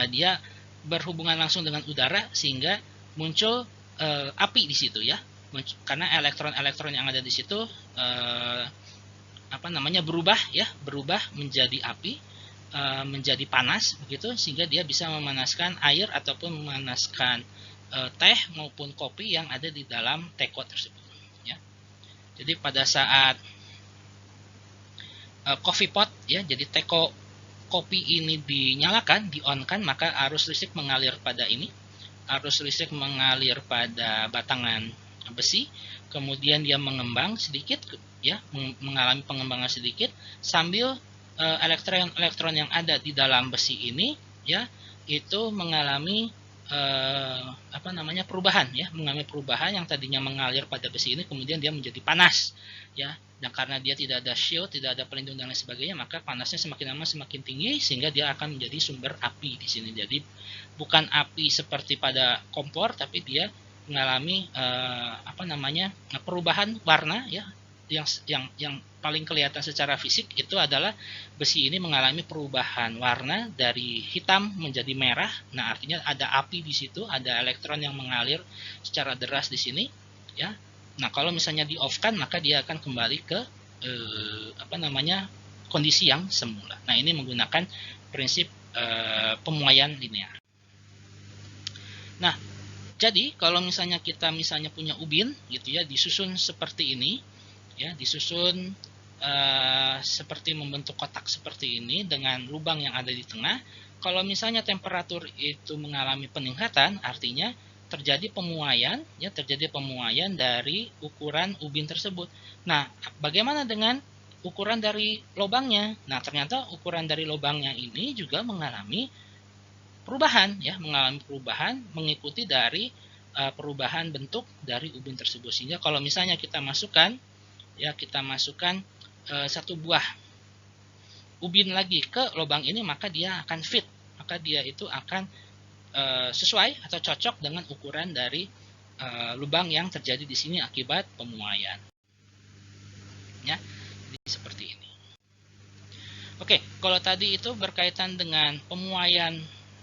dia berhubungan langsung dengan udara sehingga muncul api di situ, ya. Karena elektron-elektron yang ada di situ berubah, ya, berubah menjadi api, menjadi panas begitu, sehingga dia bisa memanaskan air ataupun memanaskan teh maupun kopi yang ada di dalam teko tersebut, ya. Jadi pada saat coffee pot, ya, jadi teko kopi ini dinyalakan, di-on-kan, maka arus listrik mengalir pada ini. Arus listrik mengalir pada batangan besi, kemudian dia mengembang sedikit, ya, mengalami pengembangan sedikit, sambil elektron-elektron yang ada di dalam besi ini, ya, itu mengalami perubahan, ya, mengalami perubahan yang tadinya mengalir pada besi ini, kemudian dia menjadi panas, ya. Dan karena dia tidak ada shield, tidak ada pelindung dan lain sebagainya, maka panasnya semakin lama semakin tinggi, sehingga dia akan menjadi sumber api di sini. Jadi bukan api seperti pada kompor, tapi dia mengalami perubahan warna, ya. Yang paling kelihatan secara fisik itu adalah besi ini mengalami perubahan warna dari hitam menjadi merah. Nah, artinya ada api di situ, ada elektron yang mengalir secara deras di sini, ya. Nah, kalau misalnya di-off-kan, maka dia akan kembali ke kondisi yang semula. Nah, ini menggunakan prinsip pemuaian linear. Nah, jadi kalau misalnya kita punya ubin, gitu ya, disusun seperti ini, ya, disusun seperti membentuk kotak seperti ini dengan lubang yang ada di tengah. Kalau misalnya temperatur itu mengalami peningkatan, artinya terjadi pemuaian, ya, terjadi pemuaian dari ukuran ubin tersebut. Nah, bagaimana dengan ukuran dari lubangnya? Nah, ternyata ukuran dari lubangnya ini juga mengalami perubahan, ya, mengalami perubahan mengikuti dari perubahan bentuk dari ubin tersebut. Sehingga kalau misalnya kita masukkan satu buah ubin lagi ke lubang ini, maka dia akan fit, maka dia itu akan sesuai atau cocok dengan ukuran dari lubang yang terjadi di sini akibat pemuaian, ya. Jadi seperti ini. Oke, kalau tadi itu berkaitan dengan pemuaian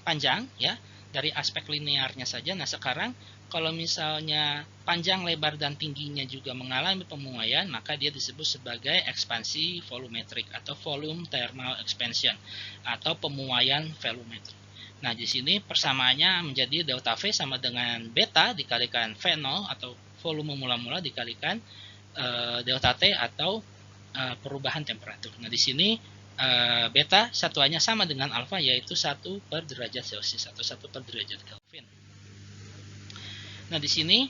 panjang, ya, dari aspek linearnya saja. Nah, sekarang Kalau misalnya panjang, lebar, dan tingginya juga mengalami pemuaian, maka dia disebut sebagai ekspansi volumetrik atau volume thermal expansion atau pemuaian volumetrik. Nah, di sini persamaannya menjadi delta V sama dengan beta dikalikan V0 atau volume mula-mula dikalikan delta T atau perubahan temperatur. Nah, di sini beta satuannya sama dengan alfa, yaitu 1 per derajat Celcius atau 1 per derajat Kelvin. Nah, di sini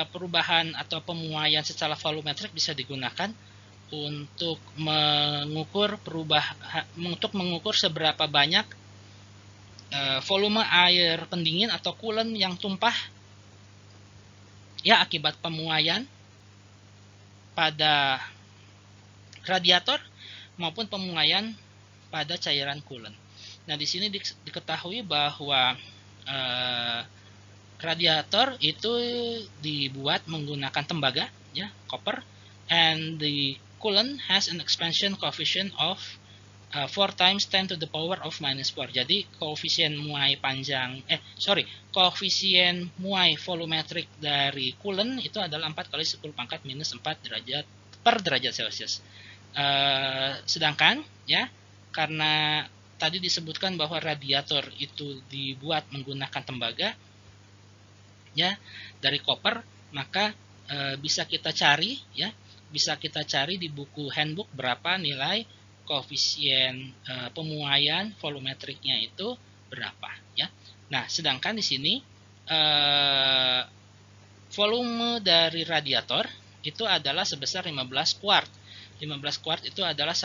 perubahan atau pemuaian secara volumetrik bisa digunakan untuk mengukur seberapa banyak volume air pendingin atau coolant yang tumpah ya akibat pemuaian pada radiator maupun pemuaian pada cairan coolant. Nah, di sini diketahui bahwa radiator itu dibuat menggunakan tembaga, ya, copper, and the coolant has an expansion coefficient of 4 times 10 to the power of minus 4. Jadi koefisien muai koefisien muai volumetrik dari coolant itu adalah 4 kali 10 pangkat minus 4 derajat per derajat Celcius. Sedangkan ya, karena tadi disebutkan bahwa radiator itu dibuat menggunakan tembaga ya dari koper, maka bisa kita cari di buku handbook berapa nilai koefisien pemuaian volumetriknya itu berapa ya. Nah, sedangkan di sini volume dari radiator itu adalah sebesar 15 quart. 15 quart itu adalah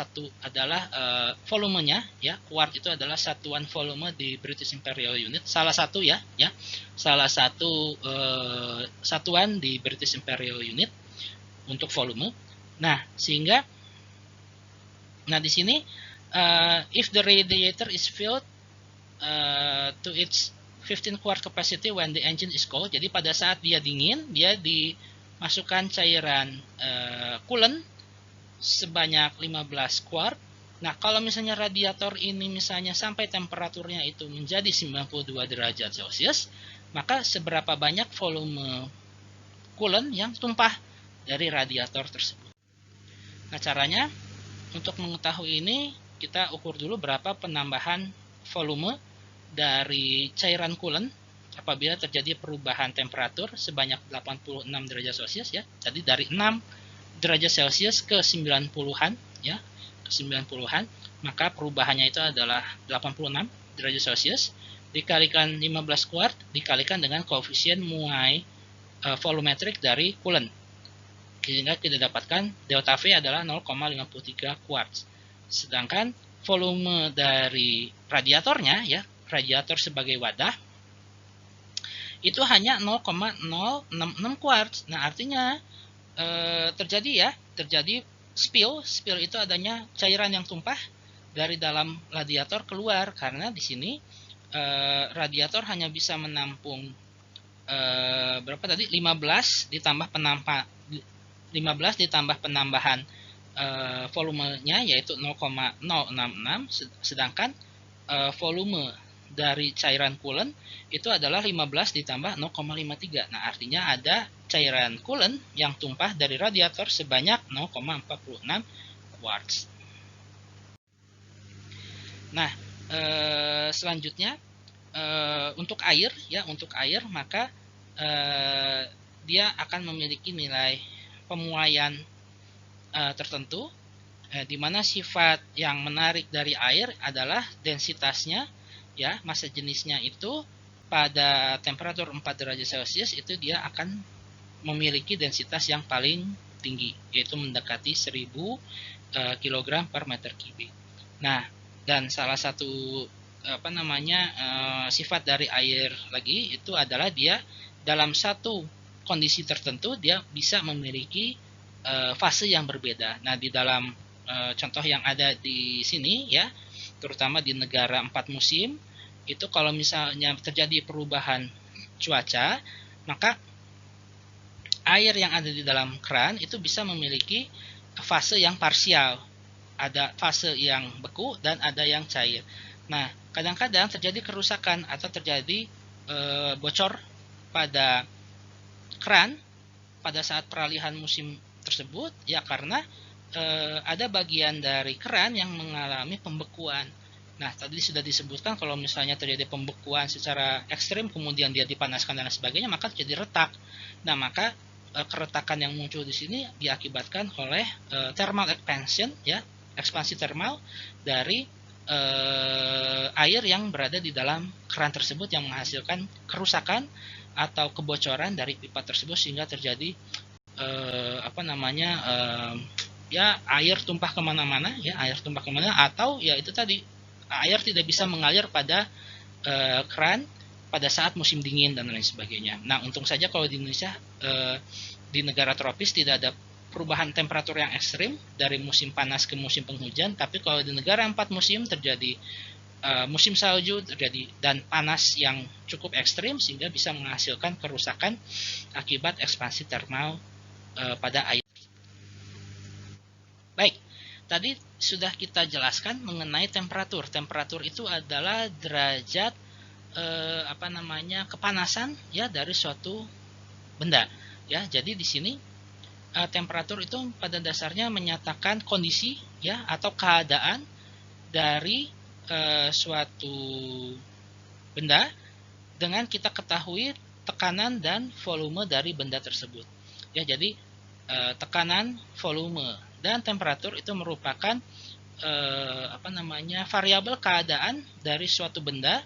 volumenya ya. Quart itu adalah satuan volume di British Imperial Unit, salah satu satuan di British Imperial Unit untuk volume. Nah, sehingga di sini if the radiator is filled to its 15 quart capacity when the engine is cold, jadi pada saat dia dingin, dia dimasukkan cairan coolant sebanyak 15 quart. Nah, kalau misalnya radiator ini misalnya sampai temperaturnya itu menjadi 92 derajat Celcius, maka seberapa banyak volume coolant yang tumpah dari radiator tersebut. Nah, caranya untuk mengetahui ini, kita ukur dulu berapa penambahan volume dari cairan coolant apabila terjadi perubahan temperatur sebanyak 86 derajat Celcius ya. Tadi dari 6 derajat Celcius ke 90-an ya, ke 90-an, maka perubahannya itu adalah 86 derajat Celcius dikalikan 15 quart dikalikan dengan koefisien muai volumetrik dari coolant, sehingga kita dapatkan delta V adalah 0,53 quarts. Sedangkan volume dari radiatornya ya, radiator sebagai wadah itu hanya 0,066 quarts. Nah, artinya terjadi spill itu adanya cairan yang tumpah dari dalam radiator keluar, karena di sini radiator hanya bisa menampung berapa tadi 15 ditambah penambahan volumenya yaitu 0,066, sedangkan volume dari cairan coolant itu adalah 15 ditambah 0,53. Nah, artinya ada cairan coolant yang tumpah dari radiator sebanyak 0,46 quarts. Nah, selanjutnya untuk air maka dia akan memiliki nilai pemuaian tertentu, di mana sifat yang menarik dari air adalah densitasnya ya, massa jenisnya itu pada temperatur 4 derajat Celcius itu dia akan memiliki densitas yang paling tinggi, yaitu mendekati 1000 kg per meter kubik. Nah, dan salah satu sifat dari air lagi itu adalah dia dalam satu kondisi tertentu dia bisa memiliki fase yang berbeda. Nah, di dalam contoh yang ada di sini ya, terutama di negara 4 musim, itu kalau misalnya terjadi perubahan cuaca, maka air yang ada di dalam keran itu bisa memiliki fase yang parsial. Ada fase yang beku dan ada yang cair. Nah, kadang-kadang terjadi kerusakan atau terjadi bocor pada keran pada saat peralihan musim tersebut, ya karena ada bagian dari keran yang mengalami pembekuan. Nah, tadi sudah disebutkan kalau misalnya terjadi pembekuan secara ekstrim, kemudian dia dipanaskan dan sebagainya, maka jadi retak. Nah, maka keretakan yang muncul di sini diakibatkan oleh thermal expansion, ya, ekspansi termal dari air yang berada di dalam keran tersebut yang menghasilkan kerusakan atau kebocoran dari pipa tersebut sehingga terjadi ya air tumpah kemana-mana, ya air tumpah kemana, atau ya itu tadi air tidak bisa mengalir pada keran pada saat musim dingin dan lain sebagainya. Nah, untung saja kalau di Indonesia di negara tropis tidak ada perubahan temperatur yang ekstrim dari musim panas ke musim penghujan, tapi kalau di negara 4 musim terjadi musim salju terjadi dan panas yang cukup ekstrim sehingga bisa menghasilkan kerusakan akibat ekspansi termal pada air. Baik, tadi sudah kita jelaskan mengenai temperatur. Temperatur itu adalah derajat kepanasan, ya, dari suatu benda, ya. Jadi di sini temperatur itu pada dasarnya menyatakan kondisi, ya, atau keadaan dari suatu benda dengan kita ketahui tekanan dan volume dari benda tersebut, ya. Jadi tekanan, volume, dan temperatur itu merupakan variabel keadaan dari suatu benda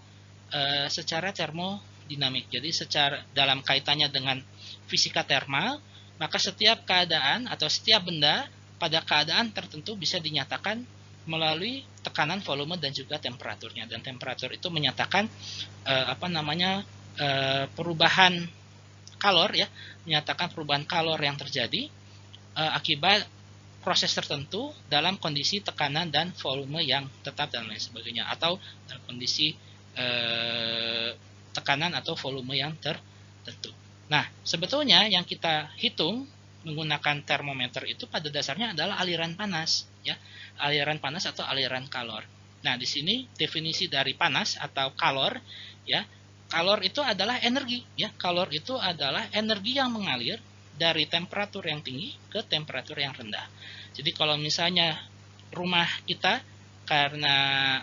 secara termodinamik. Jadi secara dalam kaitannya dengan fisika termal, maka setiap keadaan atau setiap benda pada keadaan tertentu bisa dinyatakan melalui tekanan, volume, dan juga temperaturnya. Dan temperatur itu menyatakan perubahan kalor, ya, menyatakan perubahan kalor yang terjadi akibat proses tertentu dalam kondisi tekanan dan volume yang tetap dan lain sebagainya, atau dalam kondisi tekanan atau volume yang tertentu. Nah, sebetulnya yang kita hitung menggunakan termometer itu pada dasarnya adalah aliran panas, ya, aliran panas atau aliran kalor. Nah, di sini definisi dari panas atau kalor, ya, kalor itu adalah energi, ya, kalor itu adalah energi yang mengalir dari temperatur yang tinggi ke temperatur yang rendah. Jadi kalau misalnya rumah kita karena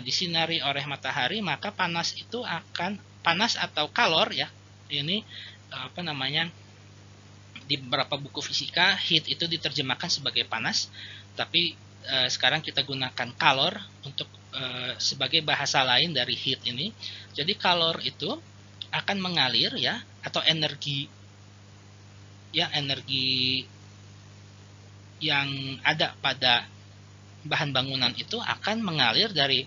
disinari oleh matahari, maka panas itu akan panas atau kalor, ya, ini di beberapa buku fisika heat itu diterjemahkan sebagai panas, tapi sekarang kita gunakan kalor untuk sebagai bahasa lain dari heat ini. Jadi kalor itu akan mengalir, ya, atau energi, ya, energi yang ada pada bahan bangunan itu akan mengalir dari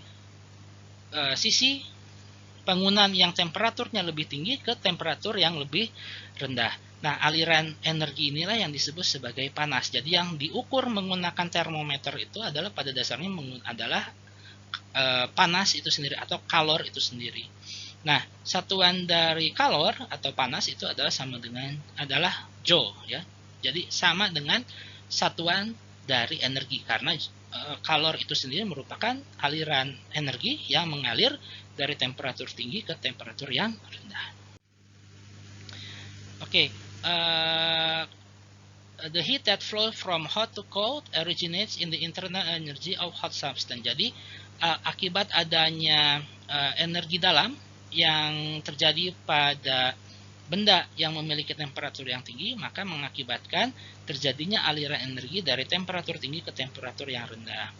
sisi bangunan yang temperaturnya lebih tinggi ke temperatur yang lebih rendah. Nah, aliran energi inilah yang disebut sebagai panas. Jadi yang diukur menggunakan termometer itu adalah pada dasarnya adalah panas itu sendiri atau kalor itu sendiri. Nah, satuan dari kalor atau panas itu adalah adalah joule, ya. Jadi sama dengan satuan dari energi, karena kalor itu sendiri merupakan aliran energi yang mengalir dari temperatur tinggi ke temperatur yang rendah. Oke, the heat that flows from hot to cold originates in the internal energy of hot substance. Jadi akibat adanya energi dalam yang terjadi pada benda yang memiliki temperatur yang tinggi, maka mengakibatkan terjadinya aliran energi dari temperatur tinggi ke temperatur yang rendah.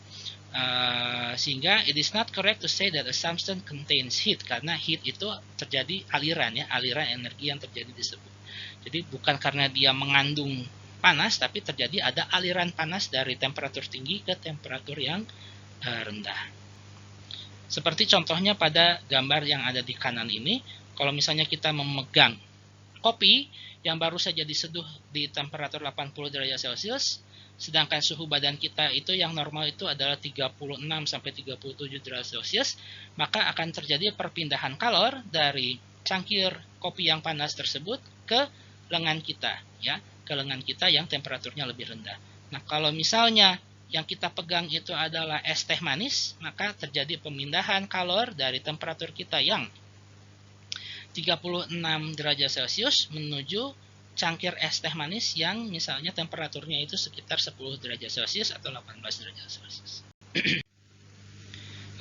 Sehingga it is not correct to say that a substance contains heat, karena heat itu terjadi aliran, ya, aliran energi yang terjadi disebut. Jadi bukan karena dia mengandung panas, tapi terjadi ada aliran panas dari temperatur tinggi ke temperatur yang rendah. Seperti contohnya pada gambar yang ada di kanan ini, kalau misalnya kita memegang kopi yang baru saja diseduh di temperatur 80 derajat Celcius, sedangkan suhu badan kita itu yang normal itu adalah 36 sampai 37 derajat Celcius, maka akan terjadi perpindahan kalor dari cangkir kopi yang panas tersebut ke lengan kita, ya, ke lengan kita yang temperaturnya lebih rendah. Nah, kalau misalnya yang kita pegang itu adalah es teh manis, maka terjadi pemindahan kalor dari temperatur kita yang 36 derajat Celcius menuju cangkir es teh manis yang misalnya temperaturnya itu sekitar 10 derajat Celcius atau 18 derajat Celcius.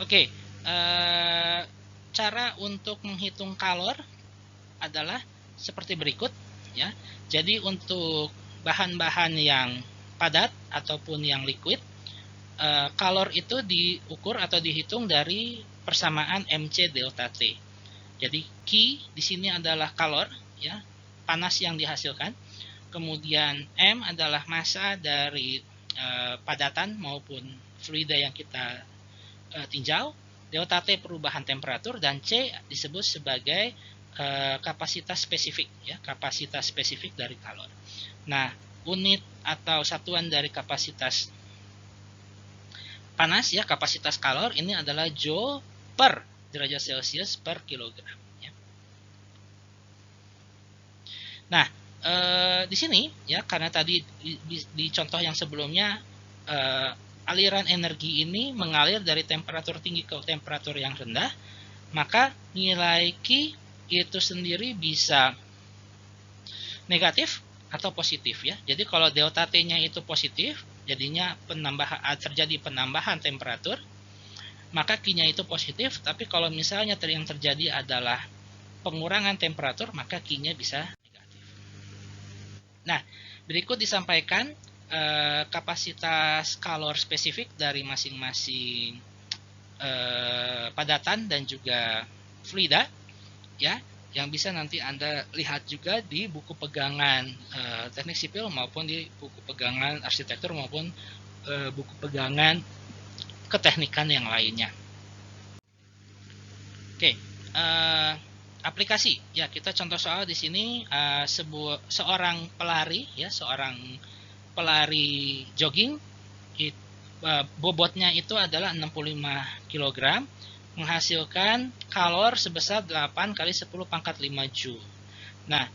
Oke, cara untuk menghitung kalor adalah seperti berikut ya. Jadi untuk bahan-bahan yang padat ataupun yang liquid, kalor itu diukur atau dihitung dari persamaan MC delta T. Jadi Q di sini adalah kalor ya, panas yang dihasilkan. Kemudian M adalah massa dari padatan maupun fluida yang kita tinjau. Delta T perubahan temperatur, dan C disebut sebagai kapasitas spesifik ya, kapasitas spesifik dari kalor. Nah, unit atau satuan dari kapasitas panas ya, kapasitas kalor ini adalah joule per derajat Celcius per kilogram ya. Nah, di sini ya, karena tadi di contoh yang sebelumnya aliran energi ini mengalir dari temperatur tinggi ke temperatur yang rendah, maka nilai Q itu sendiri bisa negatif atau positif ya. Jadi kalau delta T-nya itu positif, jadinya terjadi penambahan temperatur, maka Q-nya itu positif. Tapi kalau misalnya yang terjadi adalah pengurangan temperatur, maka Q-nya bisa negatif. Nah, berikut disampaikan kapasitas kalor spesifik dari masing-masing padatan dan juga fluida ya, yang bisa nanti Anda lihat juga di buku pegangan teknik sipil maupun di buku pegangan arsitektur maupun buku pegangan keteknikan yang lainnya. Oke, aplikasi ya, kita contoh soal di sini seorang pelari ya, seorang pelari jogging, bobotnya itu adalah 65 kg, menghasilkan kalor sebesar 8 kali 10 pangkat 5 Joule. Nah,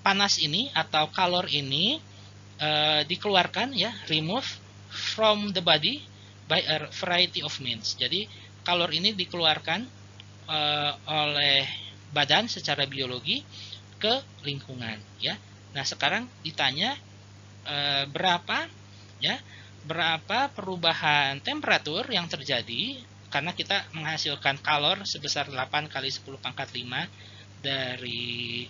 panas ini atau kalor ini dikeluarkan ya, remove from the body by a variety of means. Jadi kalor ini dikeluarkan oleh badan secara biologi ke lingkungan ya. Nah, sekarang ditanya berapa perubahan temperatur yang terjadi karena kita menghasilkan kalor sebesar 8 kali 10 pangkat 5 dari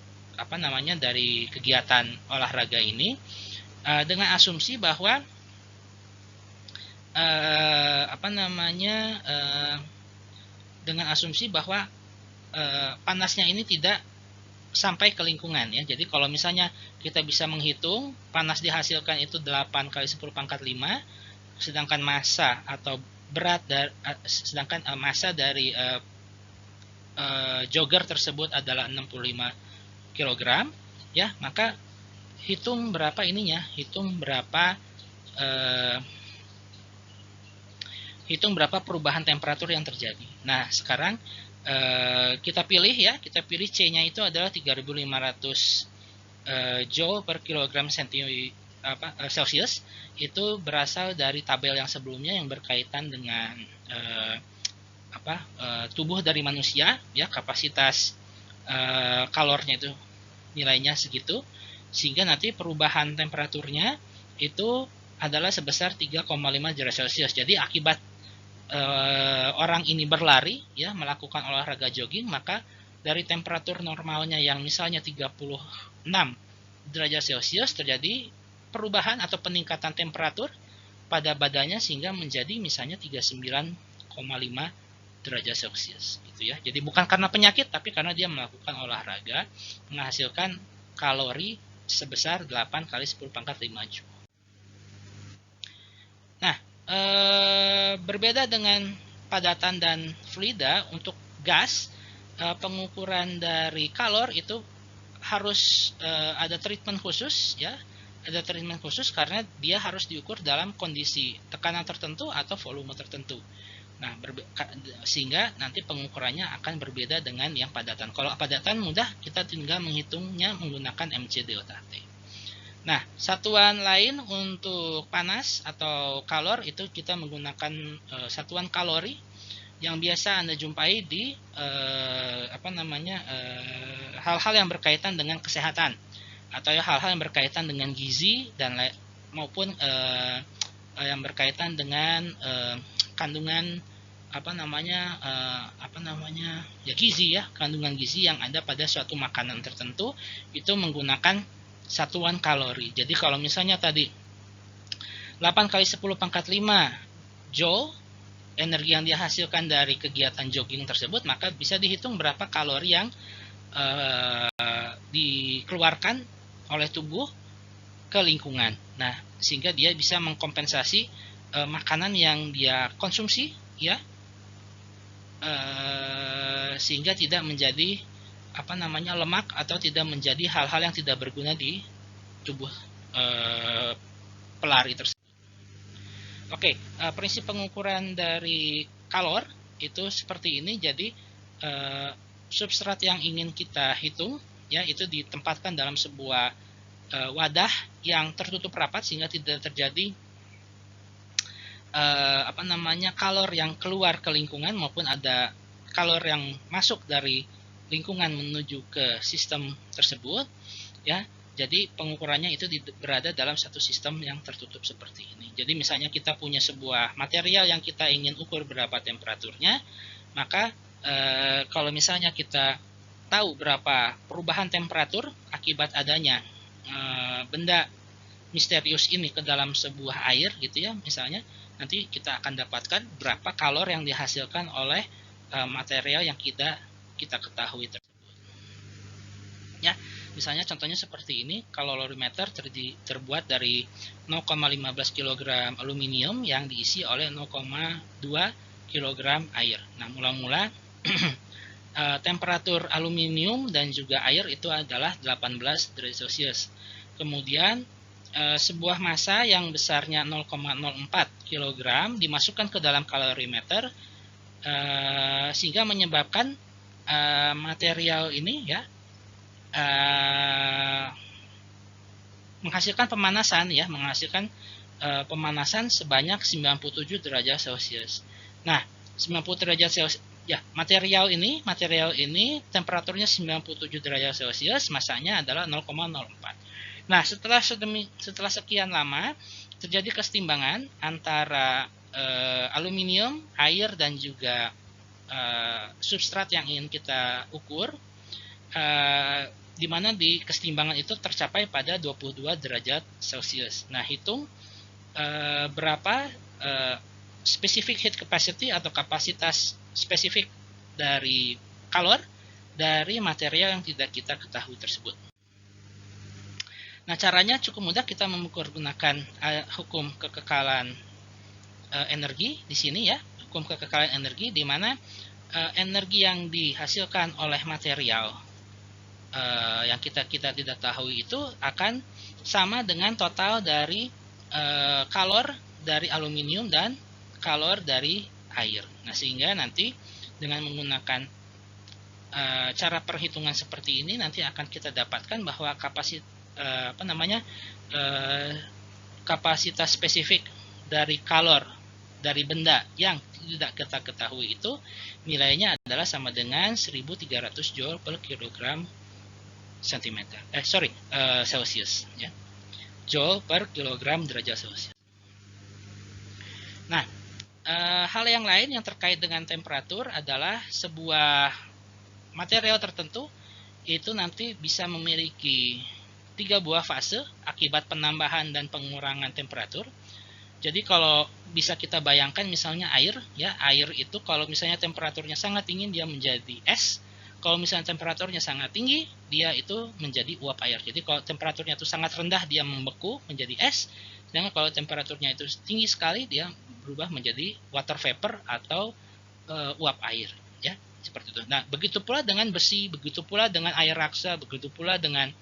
dari kegiatan olahraga ini, dengan asumsi bahwa panasnya ini tidak sampai ke lingkungan ya. Jadi kalau misalnya kita bisa menghitung panas dihasilkan itu 8 kali 10 pangkat 5, sedangkan massa atau massa dari jogger tersebut adalah 65 kg ya, maka hitung berapa ininya, hitung berapa perubahan temperatur yang terjadi. Nah, sekarang kita pilih C-nya itu adalah 3500 Joule per kilogram Celsius. Itu berasal dari tabel yang sebelumnya yang berkaitan dengan tubuh dari manusia ya, kapasitas kalornya itu nilainya segitu, sehingga nanti perubahan temperaturnya itu adalah sebesar 3,5 derajat Celcius. Jadi akibat orang ini berlari ya, melakukan olahraga jogging, maka dari temperatur normalnya yang misalnya 36 derajat Celcius terjadi perubahan atau peningkatan temperatur pada badannya sehingga menjadi misalnya 39,5 derajat Celcius gitu ya. Jadi bukan karena penyakit, tapi karena dia melakukan olahraga menghasilkan kalori sebesar 8 kali 10 pangkat 5 Joule. Nah, berbeda dengan padatan dan fluida, untuk gas pengukuran dari kalor itu harus ada treatment khusus ya, ada treatment khusus karena dia harus diukur dalam kondisi tekanan tertentu atau volume tertentu. Nah, sehingga nanti pengukurannya akan berbeda dengan yang padatan. Kalau padatan mudah, kita tinggal menghitungnya menggunakan MC delta T. Nah, satuan lain untuk panas atau kalor itu kita menggunakan satuan kalori yang biasa Anda jumpai di hal-hal yang berkaitan dengan kesehatan atau hal-hal yang berkaitan dengan gizi dan maupun yang berkaitan dengan kandungan gizi ya, kandungan gizi yang ada pada suatu makanan tertentu itu menggunakan satuan kalori. Jadi kalau misalnya tadi 8 kali 10 pangkat 5 joule energi yang dihasilkan dari kegiatan jogging tersebut, maka bisa dihitung berapa kalori yang dikeluarkan oleh tubuh ke lingkungan. Nah, sehingga dia bisa mengkompensasi makanan yang dia konsumsi, ya, sehingga tidak menjadi lemak atau tidak menjadi hal-hal yang tidak berguna di tubuh pelari tersebut. Oke, prinsip pengukuran dari kalor itu seperti ini. Jadi substrat yang ingin kita hitung ya itu ditempatkan dalam sebuah wadah yang tertutup rapat sehingga tidak terjadi kalor yang keluar ke lingkungan maupun ada kalor yang masuk dari lingkungan menuju ke sistem tersebut ya. Jadi pengukurannya itu berada dalam satu sistem yang tertutup seperti ini. Jadi misalnya kita punya sebuah material yang kita ingin ukur berapa temperaturnya, maka kalau misalnya kita tahu berapa perubahan temperatur akibat adanya benda misterius ini ke dalam sebuah air gitu ya, misalnya nanti kita akan dapatkan berapa kalor yang dihasilkan oleh material yang kita ketahui tersebut. Ya. Misalnya contohnya seperti ini, kalorimeter terbuat dari 0,15 kg aluminium yang diisi oleh 0,2 kg air. Nah, mula-mula temperatur aluminium dan juga air itu adalah 18 derajat Celcius. Kemudian sebuah massa yang besarnya 0,04 kg dimasukkan ke dalam kalorimeter sehingga menyebabkan material ini ya menghasilkan pemanasan sebanyak 97 derajat Celcius. Nah, 90 derajat Celcius ya, material ini temperaturnya 97 derajat Celcius, massanya adalah 0,04. Nah, setelah sekian lama terjadi kesetimbangan antara aluminium, air dan juga substrat yang ingin kita ukur, di mana di kesetimbangan itu tercapai pada 22 derajat Celcius. Nah, hitung berapa specific heat capacity atau kapasitas spesifik dari kalor dari material yang tidak kita ketahui tersebut. Nah, caranya cukup mudah, kita menggunakan hukum kekekalan energi di sini ya, hukum kekekalan energi di mana energi yang dihasilkan oleh material yang kita tidak tahu itu akan sama dengan total dari kalor dari aluminium dan kalor dari air. Nah, sehingga nanti dengan menggunakan cara perhitungan seperti ini nanti akan kita dapatkan bahwa kapasitas spesifik dari kalor dari benda yang tidak kita ketahui itu nilainya adalah sama dengan 1300 joule per kilogram Celcius ya. Joule per kilogram derajat Celcius. Nah, hal yang lain yang terkait dengan temperatur adalah sebuah material tertentu itu nanti bisa memiliki 3 buah fase akibat penambahan dan pengurangan temperatur. Jadi kalau bisa kita bayangkan misalnya air ya, air itu kalau misalnya temperaturnya sangat dingin dia menjadi es. Kalau misalnya temperaturnya sangat tinggi, dia itu menjadi uap air. Jadi kalau temperaturnya itu sangat rendah, dia membeku menjadi es. Sedangkan kalau temperaturnya itu tinggi sekali, dia berubah menjadi water vapor atau uap air. Ya, seperti itu. Nah, begitu pula dengan besi, begitu pula dengan air raksa, begitu pula dengan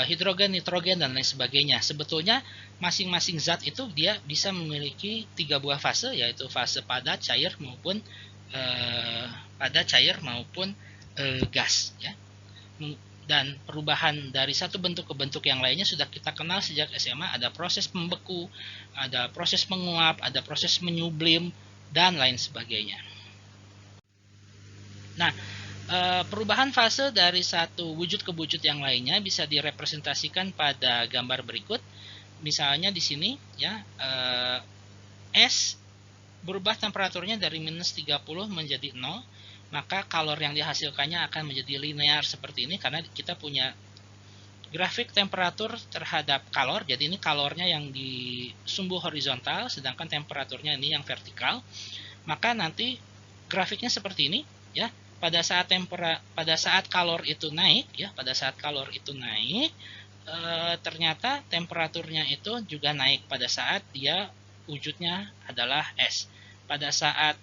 hidrogen, nitrogen dan lain sebagainya. Sebetulnya masing-masing zat itu dia bisa memiliki 3 buah fase, yaitu fase padat, cair maupun gas. Ya. dan perubahan dari satu bentuk ke bentuk yang lainnya sudah kita kenal sejak SMA. Ada proses membeku, ada proses menguap, ada proses menyublim, dan lain sebagainya. Nah, perubahan fase dari satu wujud ke wujud yang lainnya bisa direpresentasikan pada gambar berikut. Misalnya di sini ya, es berubah temperaturnya dari minus 30 menjadi 0, maka kalor yang dihasilkannya akan menjadi linear seperti ini karena kita punya grafik temperatur terhadap kalor. Jadi ini kalornya yang di sumbu horizontal, sedangkan temperaturnya ini yang vertikal. Maka nanti grafiknya seperti ini ya. Pada saat kalor itu naik ya, ternyata temperaturnya itu juga naik pada saat dia wujudnya adalah es. Pada saat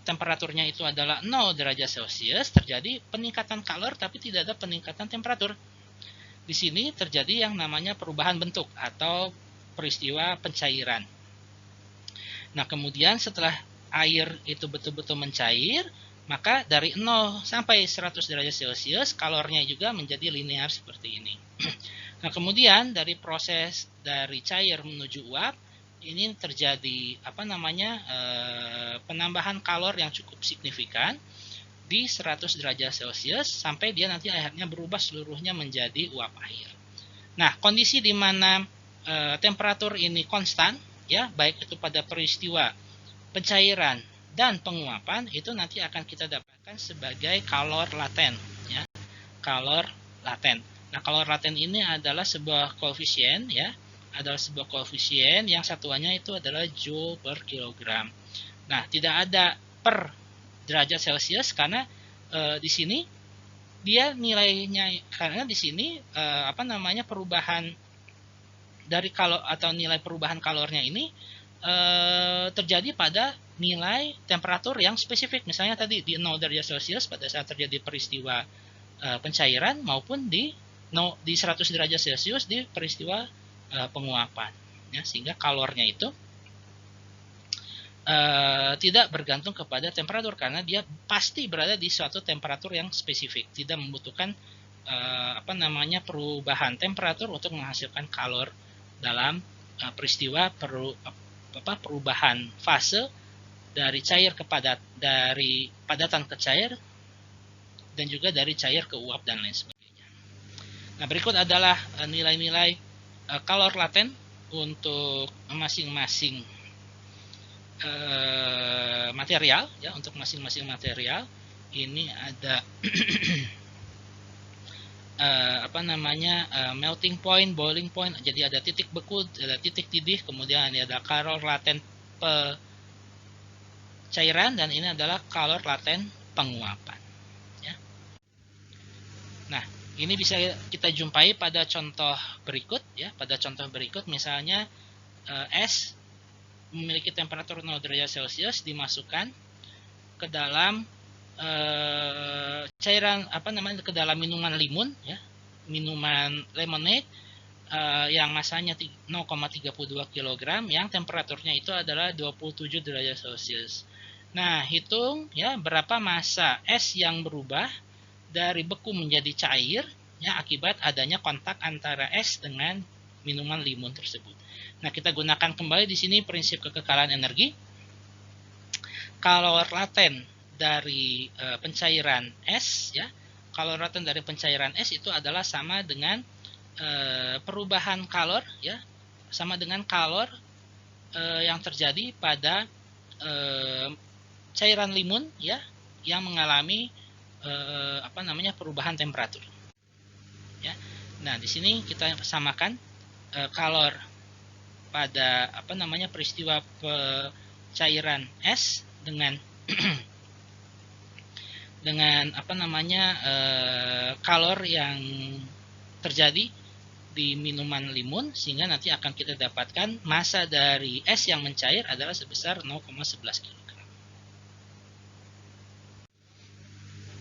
temperaturnya itu adalah 0 derajat Celcius, terjadi peningkatan kalor tapi tidak ada peningkatan temperatur. Di sini terjadi yang namanya perubahan bentuk atau peristiwa pencairan. Nah, kemudian setelah air itu betul-betul mencair, maka dari 0 sampai 100 derajat Celcius, kalornya juga menjadi linear seperti ini. Nah, kemudian dari proses dari cair menuju uap, ini terjadi penambahan kalor yang cukup signifikan di 100 derajat Celcius sampai dia nanti akhirnya berubah seluruhnya menjadi uap air. Nah, kondisi di mana temperatur ini konstan ya, baik itu pada peristiwa pencairan dan penguapan, itu nanti akan kita dapatkan sebagai kalor laten ya. Kalor laten. Nah, kalor laten ini adalah sebuah koefisien ya, yang satuannya itu adalah joule per kilogram. Nah, tidak ada per derajat Celcius karena di sini dia nilainya, karena di sini perubahan dari kalor atau nilai perubahan kalornya ini terjadi pada nilai temperatur yang spesifik. Misalnya tadi di 0 derajat Celcius pada saat terjadi peristiwa pencairan, maupun di 100 derajat Celcius di peristiwa penguapan ya, sehingga kalornya itu tidak bergantung kepada temperatur karena dia pasti berada di suatu temperatur yang spesifik, tidak membutuhkan perubahan temperatur untuk menghasilkan kalor dalam peristiwa perubahan fase dari cair ke padat, dari padatan ke cair, dan juga dari cair ke uap dan lain sebagainya. Nah, berikut adalah nilai-nilai kalor laten untuk masing-masing material ya. Untuk masing-masing material ini ada melting point, boiling point. Jadi ada titik beku, ada titik didih, kemudian ada kalor laten cairan, dan ini adalah kalor laten penguapan ya. Nah, ini bisa kita jumpai pada contoh berikut ya. Pada contoh berikut misalnya es memiliki temperatur 0 derajat Celcius dimasukkan ke dalam cairan ke dalam minuman limun ya, minuman lemonade yang masanya 0,32 kg yang temperaturnya itu adalah 27 derajat Celcius. Nah, hitung ya berapa massa es yang berubah dari beku menjadi cair ya akibat adanya kontak antara es dengan minuman limun tersebut. Nah, kita gunakan kembali di sini prinsip kekekalan energi. Kalor laten dari pencairan es ya, kalor laten dari pencairan es itu adalah sama dengan perubahan kalor ya, sama dengan kalor yang terjadi pada cairan limun ya yang mengalami perubahan temperatur ya. Nah, di sini kita samakan kalor pada peristiwa cairan es dengan kalor yang terjadi di minuman limun, sehingga nanti akan kita dapatkan massa dari es yang mencair adalah sebesar 0,11 kg.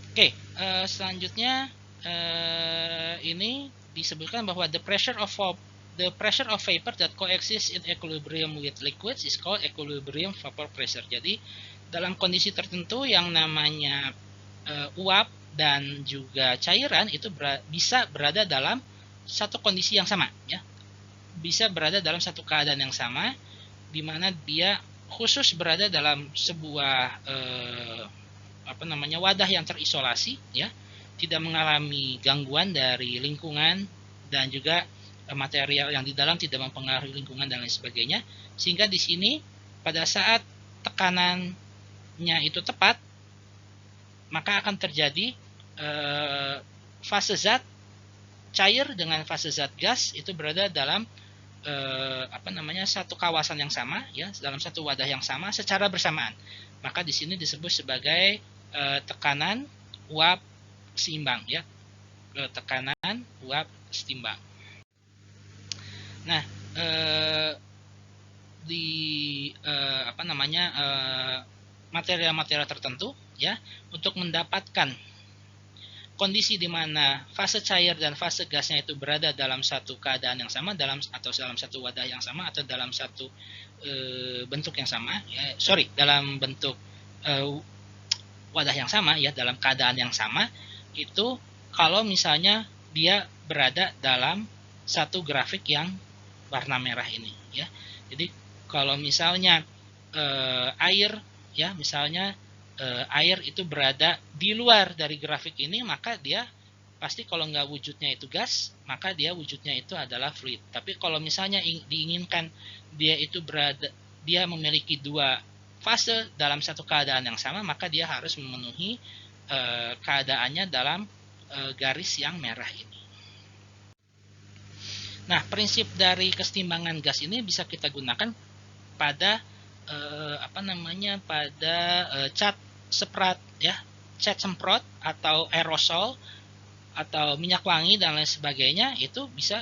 Oke, selanjutnya ini disebutkan bahwa the pressure of vapor that coexists in equilibrium with liquids is called equilibrium vapor pressure. Jadi dalam kondisi tertentu yang namanya uap dan juga cairan itu bisa berada dalam satu kondisi yang sama, ya. Bisa berada dalam satu keadaan yang sama, di mana dia khusus berada dalam sebuah wadah yang terisolasi, ya, tidak mengalami gangguan dari lingkungan dan juga material yang di dalam tidak mempengaruhi lingkungan dan lain sebagainya, sehingga di sini pada saat tekanannya itu tepat, maka akan terjadi fase zat cair dengan fase zat gas itu berada dalam satu kawasan yang sama, ya, dalam satu wadah yang sama secara bersamaan. Maka di sini disebut sebagai tekanan uap seimbang, ya, tekanan uap seimbang. Nah, di material-material tertentu, ya, untuk mendapatkan kondisi di mana fase cair dan fase gasnya itu berada dalam satu keadaan yang sama, dalam satu wadah yang sama, atau dalam satu bentuk yang sama, ya, dalam bentuk wadah yang sama, ya, dalam keadaan yang sama, itu kalau misalnya dia berada dalam satu grafik yang warna merah ini, ya. Jadi kalau misalnya air, ya, misalnya air itu berada di luar dari grafik ini, maka dia pasti kalau nggak wujudnya itu gas, maka dia wujudnya itu adalah fluid. Tapi kalau misalnya diinginkan dia memiliki dua fase dalam satu keadaan yang sama, maka dia harus memenuhi keadaannya dalam garis yang merah ini. Nah, prinsip dari kesetimbangan gas ini bisa kita gunakan pada cat seprat, ya, cat semprot atau aerosol atau minyak wangi dan lain sebagainya, itu bisa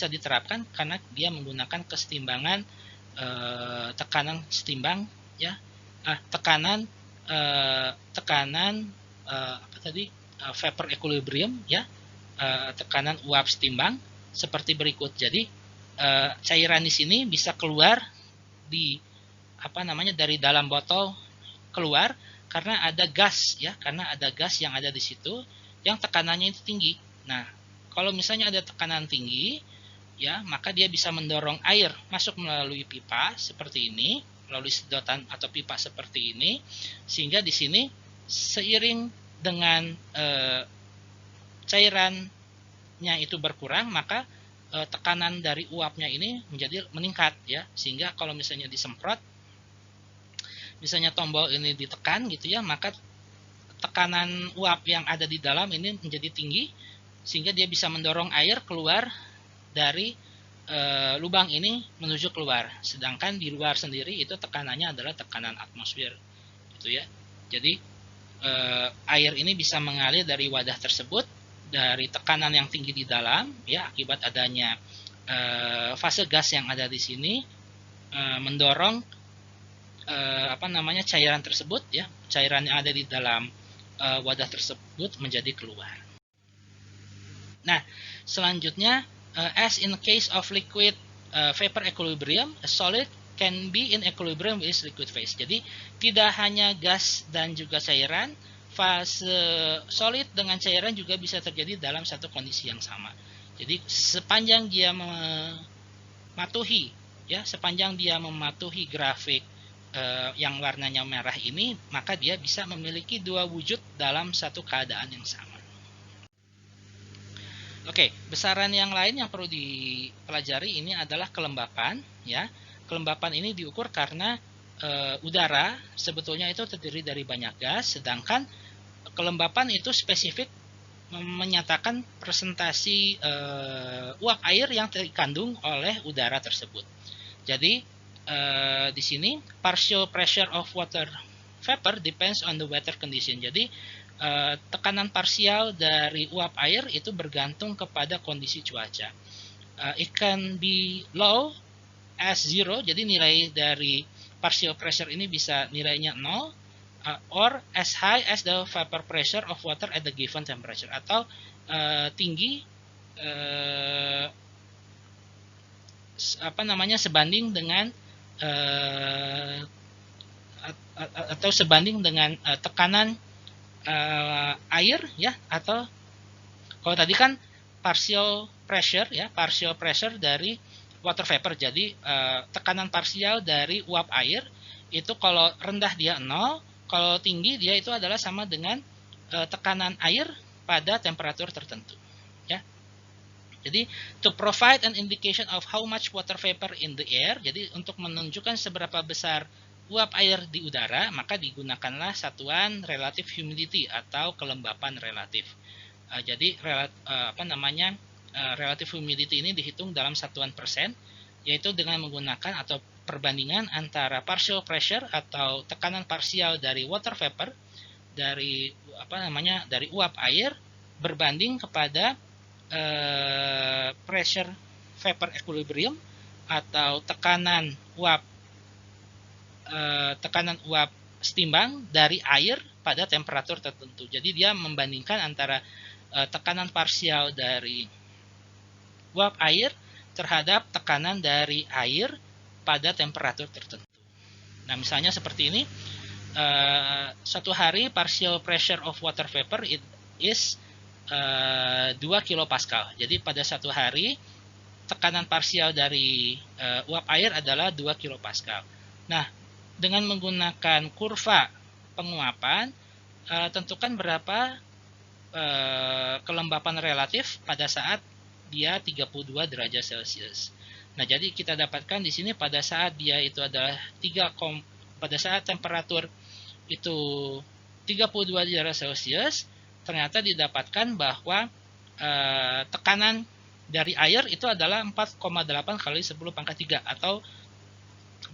diterapkan karena dia menggunakan kesetimbangan tekanan setimbang, ya, vapor equilibrium, ya, tekanan uap setimbang seperti berikut. Jadi cairan di sini bisa keluar dari dalam botol, keluar karena ada gas, ya, karena ada gas yang ada di situ yang tekanannya itu tinggi. Nah, kalau misalnya ada tekanan tinggi, ya, maka dia bisa mendorong air masuk melalui pipa seperti ini, melalui sedotan atau pipa seperti ini, sehingga di sini seiring dengan cairannya itu berkurang, maka tekanan dari uapnya ini menjadi meningkat, ya, sehingga kalau misalnya disemprot, misalnya tombol ini ditekan gitu, ya, maka tekanan uap yang ada di dalam ini menjadi tinggi sehingga dia bisa mendorong air keluar dari lubang ini menuju keluar. Sedangkan di luar sendiri itu tekanannya adalah tekanan atmosfer gitu, ya. Jadi air ini bisa mengalir dari wadah tersebut dari tekanan yang tinggi di dalam, ya, akibat adanya fase gas yang ada di sini mendorong cairan tersebut, ya, cairan yang ada di dalam wadah tersebut menjadi keluar. Nah, selanjutnya, as in case of liquid vapor equilibrium, a solid can be in equilibrium with liquid phase. Jadi tidak hanya gas dan juga cairan, fase solid dengan cairan juga bisa terjadi dalam satu kondisi yang sama. Jadi sepanjang dia mematuhi grafik yang warnanya merah ini, maka dia bisa memiliki dua wujud dalam satu keadaan yang sama. Oke, besaran yang lain yang perlu dipelajari ini adalah kelembapan, ya. Kelembapan ini diukur karena udara sebetulnya itu terdiri dari banyak gas, sedangkan kelembapan itu spesifik menyatakan presentasi uap air yang terkandung oleh udara tersebut. Jadi di sini partial pressure of water vapor depends on the weather condition. Jadi tekanan parsial dari uap air itu bergantung kepada kondisi cuaca. It can be low as 0, jadi nilai dari partial pressure ini bisa nilainya 0, or as high as the vapor pressure of water at the given temperature, atau tinggi sebanding dengan tekanan air ya, atau kalau tadi kan partial pressure ya, partial pressure dari water vapor. Jadi tekanan parsial dari uap air itu kalau rendah dia 0, kalau tinggi dia itu adalah sama dengan tekanan air pada temperatur tertentu ya. Jadi to provide an indication of how much water vapor in the air, jadi untuk menunjukkan seberapa besar uap air di udara, maka digunakanlah satuan relative humidity atau kelembapan relatif. Jadi relative humidity ini dihitung dalam satuan persen, yaitu dengan menggunakan atau perbandingan antara partial pressure atau tekanan parsial dari water vapor dari uap air berbanding kepada pressure vapor equilibrium atau tekanan uap setimbang dari air pada temperatur tertentu. Jadi dia membandingkan antara tekanan parsial dari uap air terhadap tekanan dari air pada temperatur tertentu. Nah, misalnya seperti ini, suatu hari partial pressure of water vapor is 2 kilopascal. Jadi pada satu hari tekanan parsial dari uap air adalah 2 kilopascal. Nah, dengan menggunakan kurva penguapan, tentukan berapa kelembapan relatif pada saat dia 32 derajat Celcius. Nah, jadi kita dapatkan di sini pada saat dia itu adalah pada saat temperatur itu 32 derajat Celcius, ternyata didapatkan bahwa tekanan dari air itu adalah 4,8 kali 10 pangkat 3 atau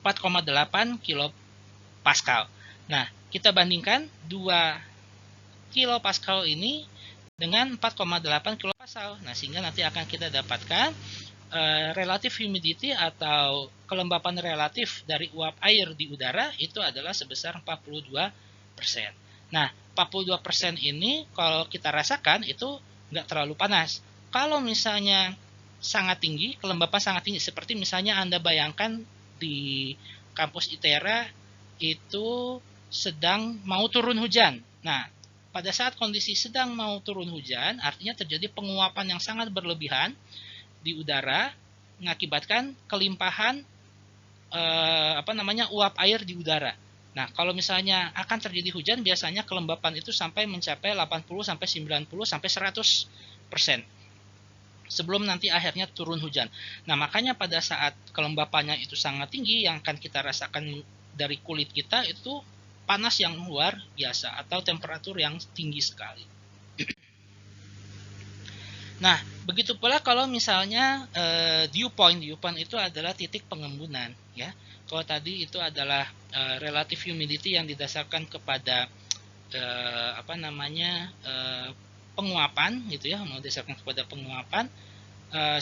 4,8 kilopascal. Nah, kita bandingkan 2 kilopascal ini dengan 4,8 kilopascal. Nah, sehingga nanti akan kita dapatkan relative humidity atau kelembapan relatif dari uap air di udara itu adalah sebesar 42%. Nah, 42% ini kalau kita rasakan itu nggak terlalu panas. Kalau misalnya sangat tinggi, kelembapan sangat tinggi, seperti misalnya Anda bayangkan di kampus ITERA itu sedang mau turun hujan. Nah, pada saat kondisi sedang mau turun hujan, artinya terjadi penguapan yang sangat berlebihan di udara, mengakibatkan kelimpahan uap air di udara. Nah, kalau misalnya akan terjadi hujan, biasanya kelembapan itu sampai mencapai 80 sampai 90 sampai 100% sebelum nanti akhirnya turun hujan. Nah, makanya pada saat kelembapannya itu sangat tinggi, yang akan kita rasakan dari kulit kita itu panas yang luar biasa atau temperatur yang tinggi sekali. Nah, begitu pula kalau misalnya dew point itu adalah titik pengembunan ya. Kalau tadi itu adalah relative humidity yang didasarkan kepada penguapan gitu ya, didasarkan kepada penguapan.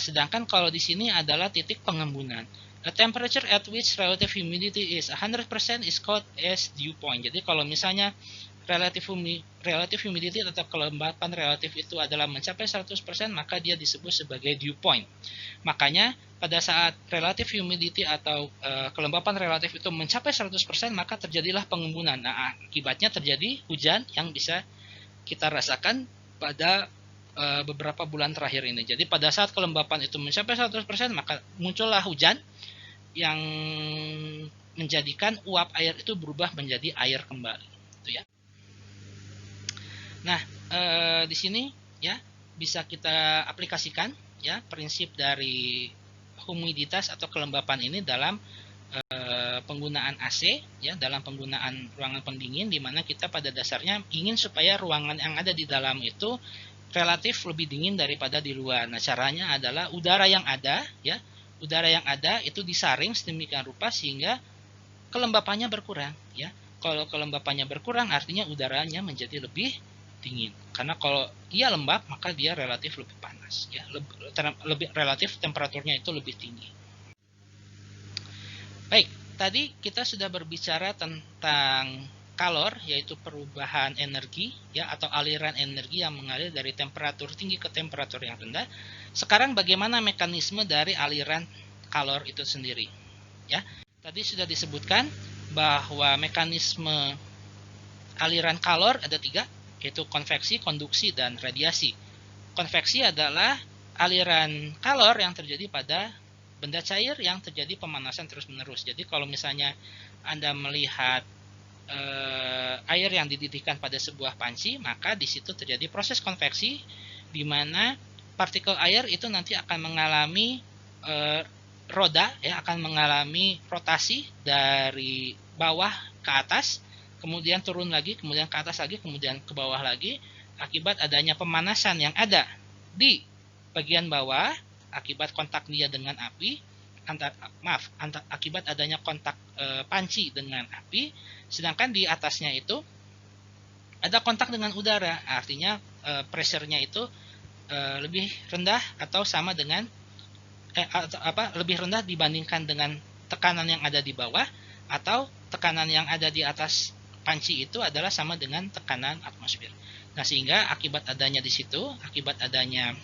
Sedangkan kalau di sini adalah titik pengembunan. A temperature at which relative humidity is 100% is called as dew point. Jadi kalau misalnya relative humidity atau kelembapan relatif itu adalah mencapai 100%, maka dia disebut sebagai dew point. Makanya pada saat relative humidity atau kelembapan relatif itu mencapai 100%, maka terjadilah pengembunan. Nah, akibatnya terjadi hujan yang bisa kita rasakan pada beberapa bulan terakhir ini. Jadi pada saat kelembapan itu mencapai 100%, maka muncullah hujan yang menjadikan uap air itu berubah menjadi air kembali. Itu ya. Nah, di sini ya bisa kita aplikasikan ya prinsip dari humiditas atau kelembapan ini dalam penggunaan AC ya, dalam penggunaan ruangan pendingin, di mana kita pada dasarnya ingin supaya ruangan yang ada di dalam itu relatif lebih dingin daripada di luar. Nah, caranya adalah udara yang ada itu disaring sedemikian rupa sehingga kelembapannya berkurang ya. Kalau kelembapannya berkurang artinya udaranya menjadi lebih dingin. Karena kalau ia lembab maka dia relatif lebih panas ya, lebih relatif temperaturnya itu lebih tinggi. Baik, tadi kita sudah berbicara tentang kalor, yaitu perubahan energi ya, atau aliran energi yang mengalir dari temperatur tinggi ke temperatur yang rendah. Sekarang bagaimana mekanisme dari aliran kalor itu sendiri ya. Tadi sudah disebutkan bahwa mekanisme aliran kalor ada 3 yaitu konveksi, konduksi, dan radiasi. Konveksi adalah aliran kalor yang terjadi pada benda cair yang terjadi pemanasan terus-menerus. Jadi kalau misalnya Anda melihat air yang dididihkan pada sebuah panci, maka di situ terjadi proses konveksi, di mana partikel air itu nanti akan mengalami roda, ya, akan mengalami rotasi dari bawah ke atas, kemudian turun lagi, kemudian ke atas lagi, kemudian ke bawah lagi, akibat adanya pemanasan yang ada di bagian bawah akibat kontak dia dengan api, akibat adanya kontak panci dengan api, sedangkan di atasnya itu ada kontak dengan udara, artinya pressure-nya itu lebih rendah atau sama dengan lebih rendah dibandingkan dengan tekanan yang ada di bawah, atau tekanan yang ada di atas panci itu adalah sama dengan tekanan atmosfer. Nah, sehingga akibat adanya di situ, akibat adanya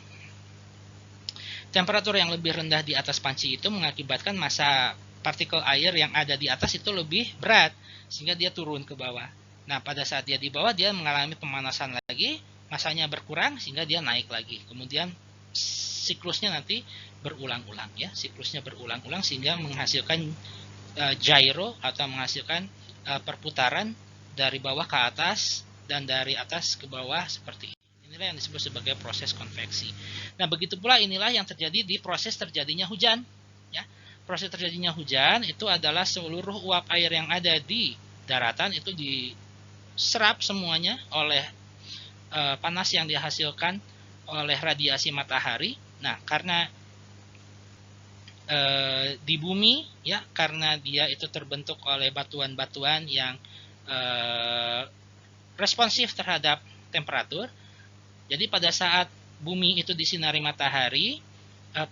temperatur yang lebih rendah di atas panci itu mengakibatkan massa partikel air yang ada di atas itu lebih berat, sehingga dia turun ke bawah. Nah, pada saat dia di bawah, dia mengalami pemanasan lagi, massanya berkurang sehingga dia naik lagi. Kemudian siklusnya nanti berulang-ulang, ya, siklusnya berulang-ulang sehingga menghasilkan gyro atau menghasilkan perputaran dari bawah ke atas dan dari atas ke bawah seperti ini. Inilah yang disebut sebagai proses konveksi. Nah, begitu pula inilah yang terjadi di proses terjadinya hujan, ya. Proses terjadinya hujan itu adalah seluruh uap air yang ada di daratan itu diserap semuanya oleh panas yang dihasilkan oleh radiasi matahari. Nah, karena di bumi, ya, karena dia itu terbentuk oleh batuan-batuan yang responsif terhadap temperatur. Jadi pada saat bumi itu disinari matahari,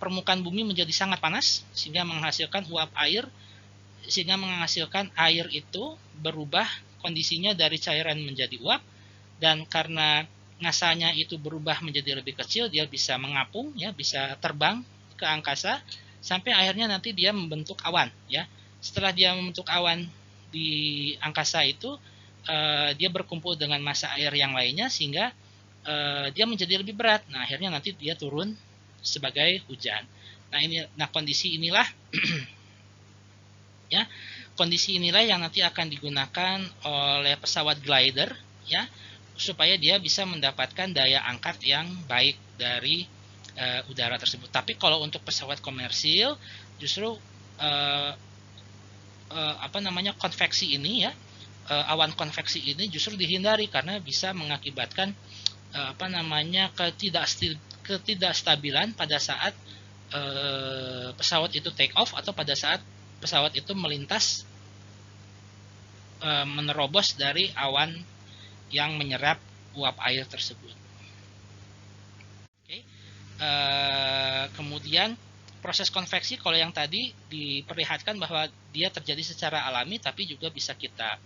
permukaan bumi menjadi sangat panas sehingga menghasilkan uap air, sehingga menghasilkan air itu berubah kondisinya dari cairan menjadi uap, dan karena masanya itu berubah menjadi lebih kecil, dia bisa mengapung, ya, bisa terbang ke angkasa sampai akhirnya nanti dia membentuk awan, ya. Setelah dia membentuk awan di angkasa itu, dia berkumpul dengan massa air yang lainnya sehingga dia menjadi lebih berat. Nah, akhirnya nanti dia turun sebagai hujan. Nah, kondisi inilah ya, kondisi inilah yang nanti akan digunakan oleh pesawat glider, ya, supaya dia bisa mendapatkan daya angkat yang baik dari udara tersebut. Tapi kalau untuk pesawat komersil, justru konveksi ini, ya, awan konveksi ini justru dihindari karena bisa mengakibatkan ketidakstabilan pada saat pesawat itu take off atau pada saat pesawat itu melintas menerobos dari awan yang menyerap uap air tersebut. Kemudian proses konveksi, kalau yang tadi diperlihatkan bahwa dia terjadi secara alami, tapi juga bisa kita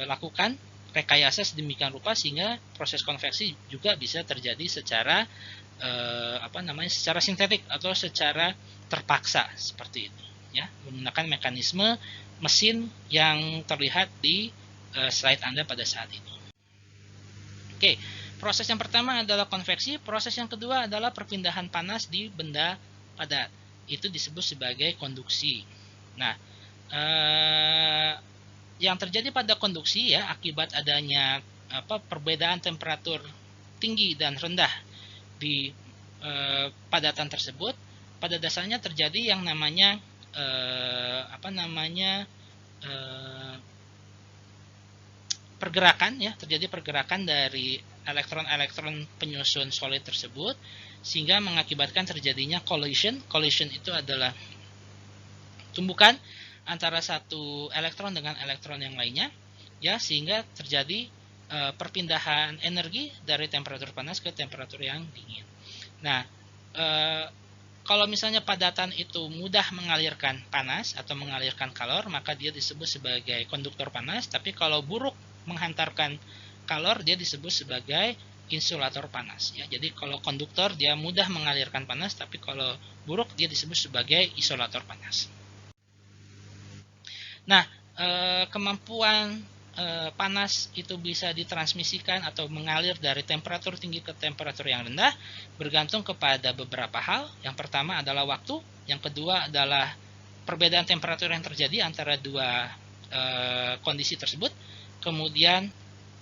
lakukan rekayasa sedemikian rupa sehingga proses konveksi juga bisa terjadi secara secara sintetik atau secara terpaksa seperti ini, ya, menggunakan mekanisme mesin yang terlihat di slide Anda pada saat ini. Oke, proses yang pertama adalah konveksi, proses yang kedua adalah perpindahan panas di benda padat. Itu disebut sebagai konduksi. Nah, yang terjadi pada konduksi, ya, akibat adanya perbedaan temperatur tinggi dan rendah di padatan tersebut, pada dasarnya terjadi yang namanya pergerakan, ya, terjadi pergerakan dari elektron-elektron penyusun solid tersebut sehingga mengakibatkan terjadinya collision. Collision itu adalah tumbukan antara satu elektron dengan elektron yang lainnya, ya, sehingga terjadi perpindahan energi dari temperatur panas ke temperatur yang dingin. Nah, kalau misalnya padatan itu mudah mengalirkan panas atau mengalirkan kalor, maka dia disebut sebagai konduktor panas. Tapi kalau buruk menghantarkan kalor, dia disebut sebagai insulator panas, ya. Jadi kalau konduktor dia mudah mengalirkan panas, tapi kalau buruk dia disebut sebagai isolator panas. Nah, kemampuan panas itu bisa ditransmisikan atau mengalir dari temperatur tinggi ke temperatur yang rendah bergantung kepada beberapa hal. Yang pertama adalah waktu, yang kedua adalah perbedaan temperatur yang terjadi antara dua kondisi tersebut, kemudian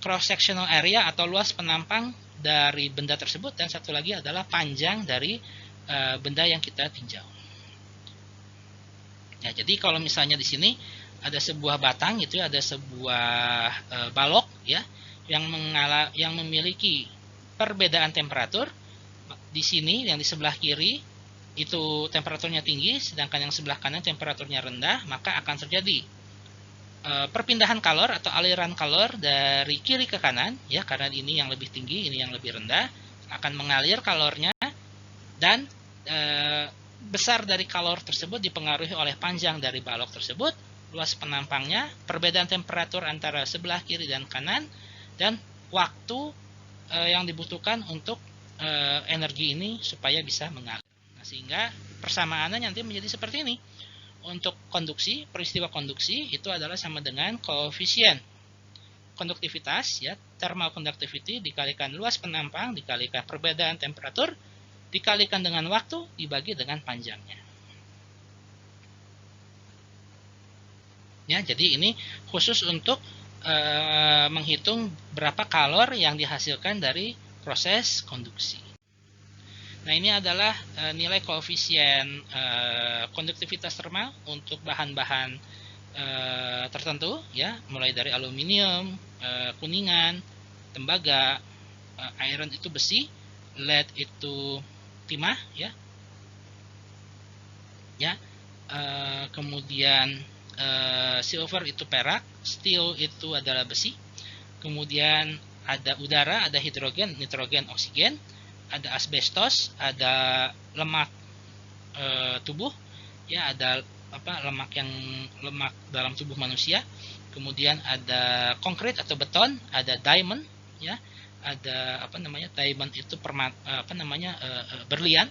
cross sectional area atau luas penampang dari benda tersebut, dan satu lagi adalah panjang dari benda yang kita tinjau. Ya, jadi kalau misalnya di sini ada sebuah batang gitu ya, ada sebuah balok ya yang memiliki perbedaan temperatur. Di sini yang di sebelah kiri itu temperaturnya tinggi, sedangkan yang sebelah kanan temperaturnya rendah, maka akan terjadi perpindahan kalor atau aliran kalor dari kiri ke kanan ya, karena ini yang lebih tinggi, ini yang lebih rendah, akan mengalir kalornya, dan besar dari kalor tersebut dipengaruhi oleh panjang dari balok tersebut, luas penampangnya, perbedaan temperatur antara sebelah kiri dan kanan, dan waktu yang dibutuhkan untuk energi ini supaya bisa mengalir. Nah, sehingga persamaannya nanti menjadi seperti ini. Untuk konduksi, peristiwa konduksi itu adalah sama dengan koefisien konduktivitas ya, thermal conductivity dikalikan luas penampang dikalikan perbedaan temperatur dikalikan dengan waktu dibagi dengan panjangnya. Ya, jadi ini khusus untuk menghitung berapa kalor yang dihasilkan dari proses konduksi. Nah, ini adalah nilai koefisien konduktivitas termal untuk bahan-bahan tertentu ya, mulai dari aluminium, kuningan, tembaga, iron itu besi, lead itu timah ya. Kemudian silver itu perak, steel itu adalah besi, kemudian ada udara, ada hidrogen, nitrogen, oksigen, ada asbestos, ada lemak tubuh ya, ada lemak dalam tubuh manusia, kemudian ada konkrit atau beton, ada diamond ya, ada diamond itu berlian,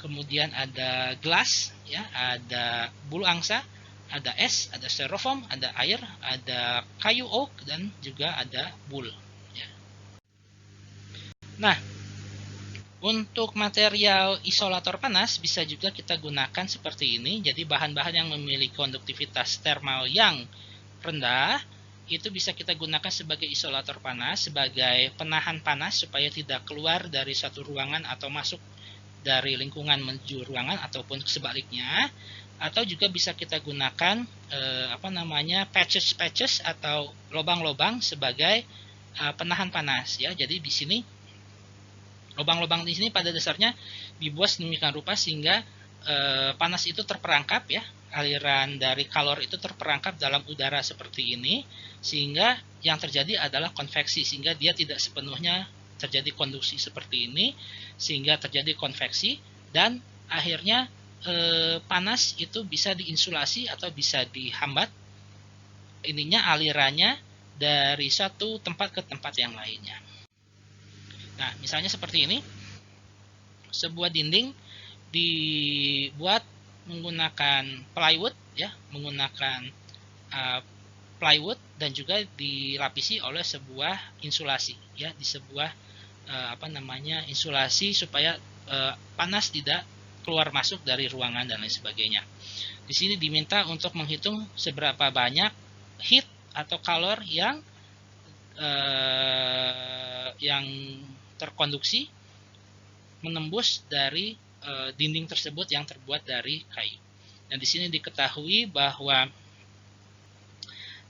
kemudian ada glass ya, ada bulu angsa, ada es, ada styrofoam, ada air, ada kayu oak, dan juga ada wool ya. Nah, untuk material isolator panas bisa juga kita gunakan seperti ini. Jadi bahan-bahan yang memiliki konduktivitas termal yang rendah itu bisa kita gunakan sebagai isolator panas, sebagai penahan panas supaya tidak keluar dari satu ruangan atau masuk dari lingkungan menuju ruangan ataupun sebaliknya. Atau juga bisa kita gunakan patches atau lubang-lubang sebagai penahan panas ya. Jadi di sini lubang-lubang di sini pada dasarnya dibuat sedemikian rupa sehingga panas itu terperangkap ya, aliran dari kalor itu terperangkap dalam udara seperti ini, sehingga yang terjadi adalah konveksi, sehingga dia tidak sepenuhnya terjadi konduksi seperti ini, sehingga terjadi konveksi, dan akhirnya panas itu bisa diinsulasi atau bisa dihambat alirannya dari satu tempat ke tempat yang lainnya. Nah, misalnya seperti ini, sebuah dinding dibuat menggunakan plywood ya, menggunakan plywood dan juga dilapisi oleh sebuah insulasi ya, di sebuah insulasi supaya panas tidak keluar masuk dari ruangan dan lain sebagainya. Di sini diminta untuk menghitung seberapa banyak heat atau kalor yang terkonduksi menembus dari dinding tersebut yang terbuat dari kayu. Dan di sini diketahui bahwa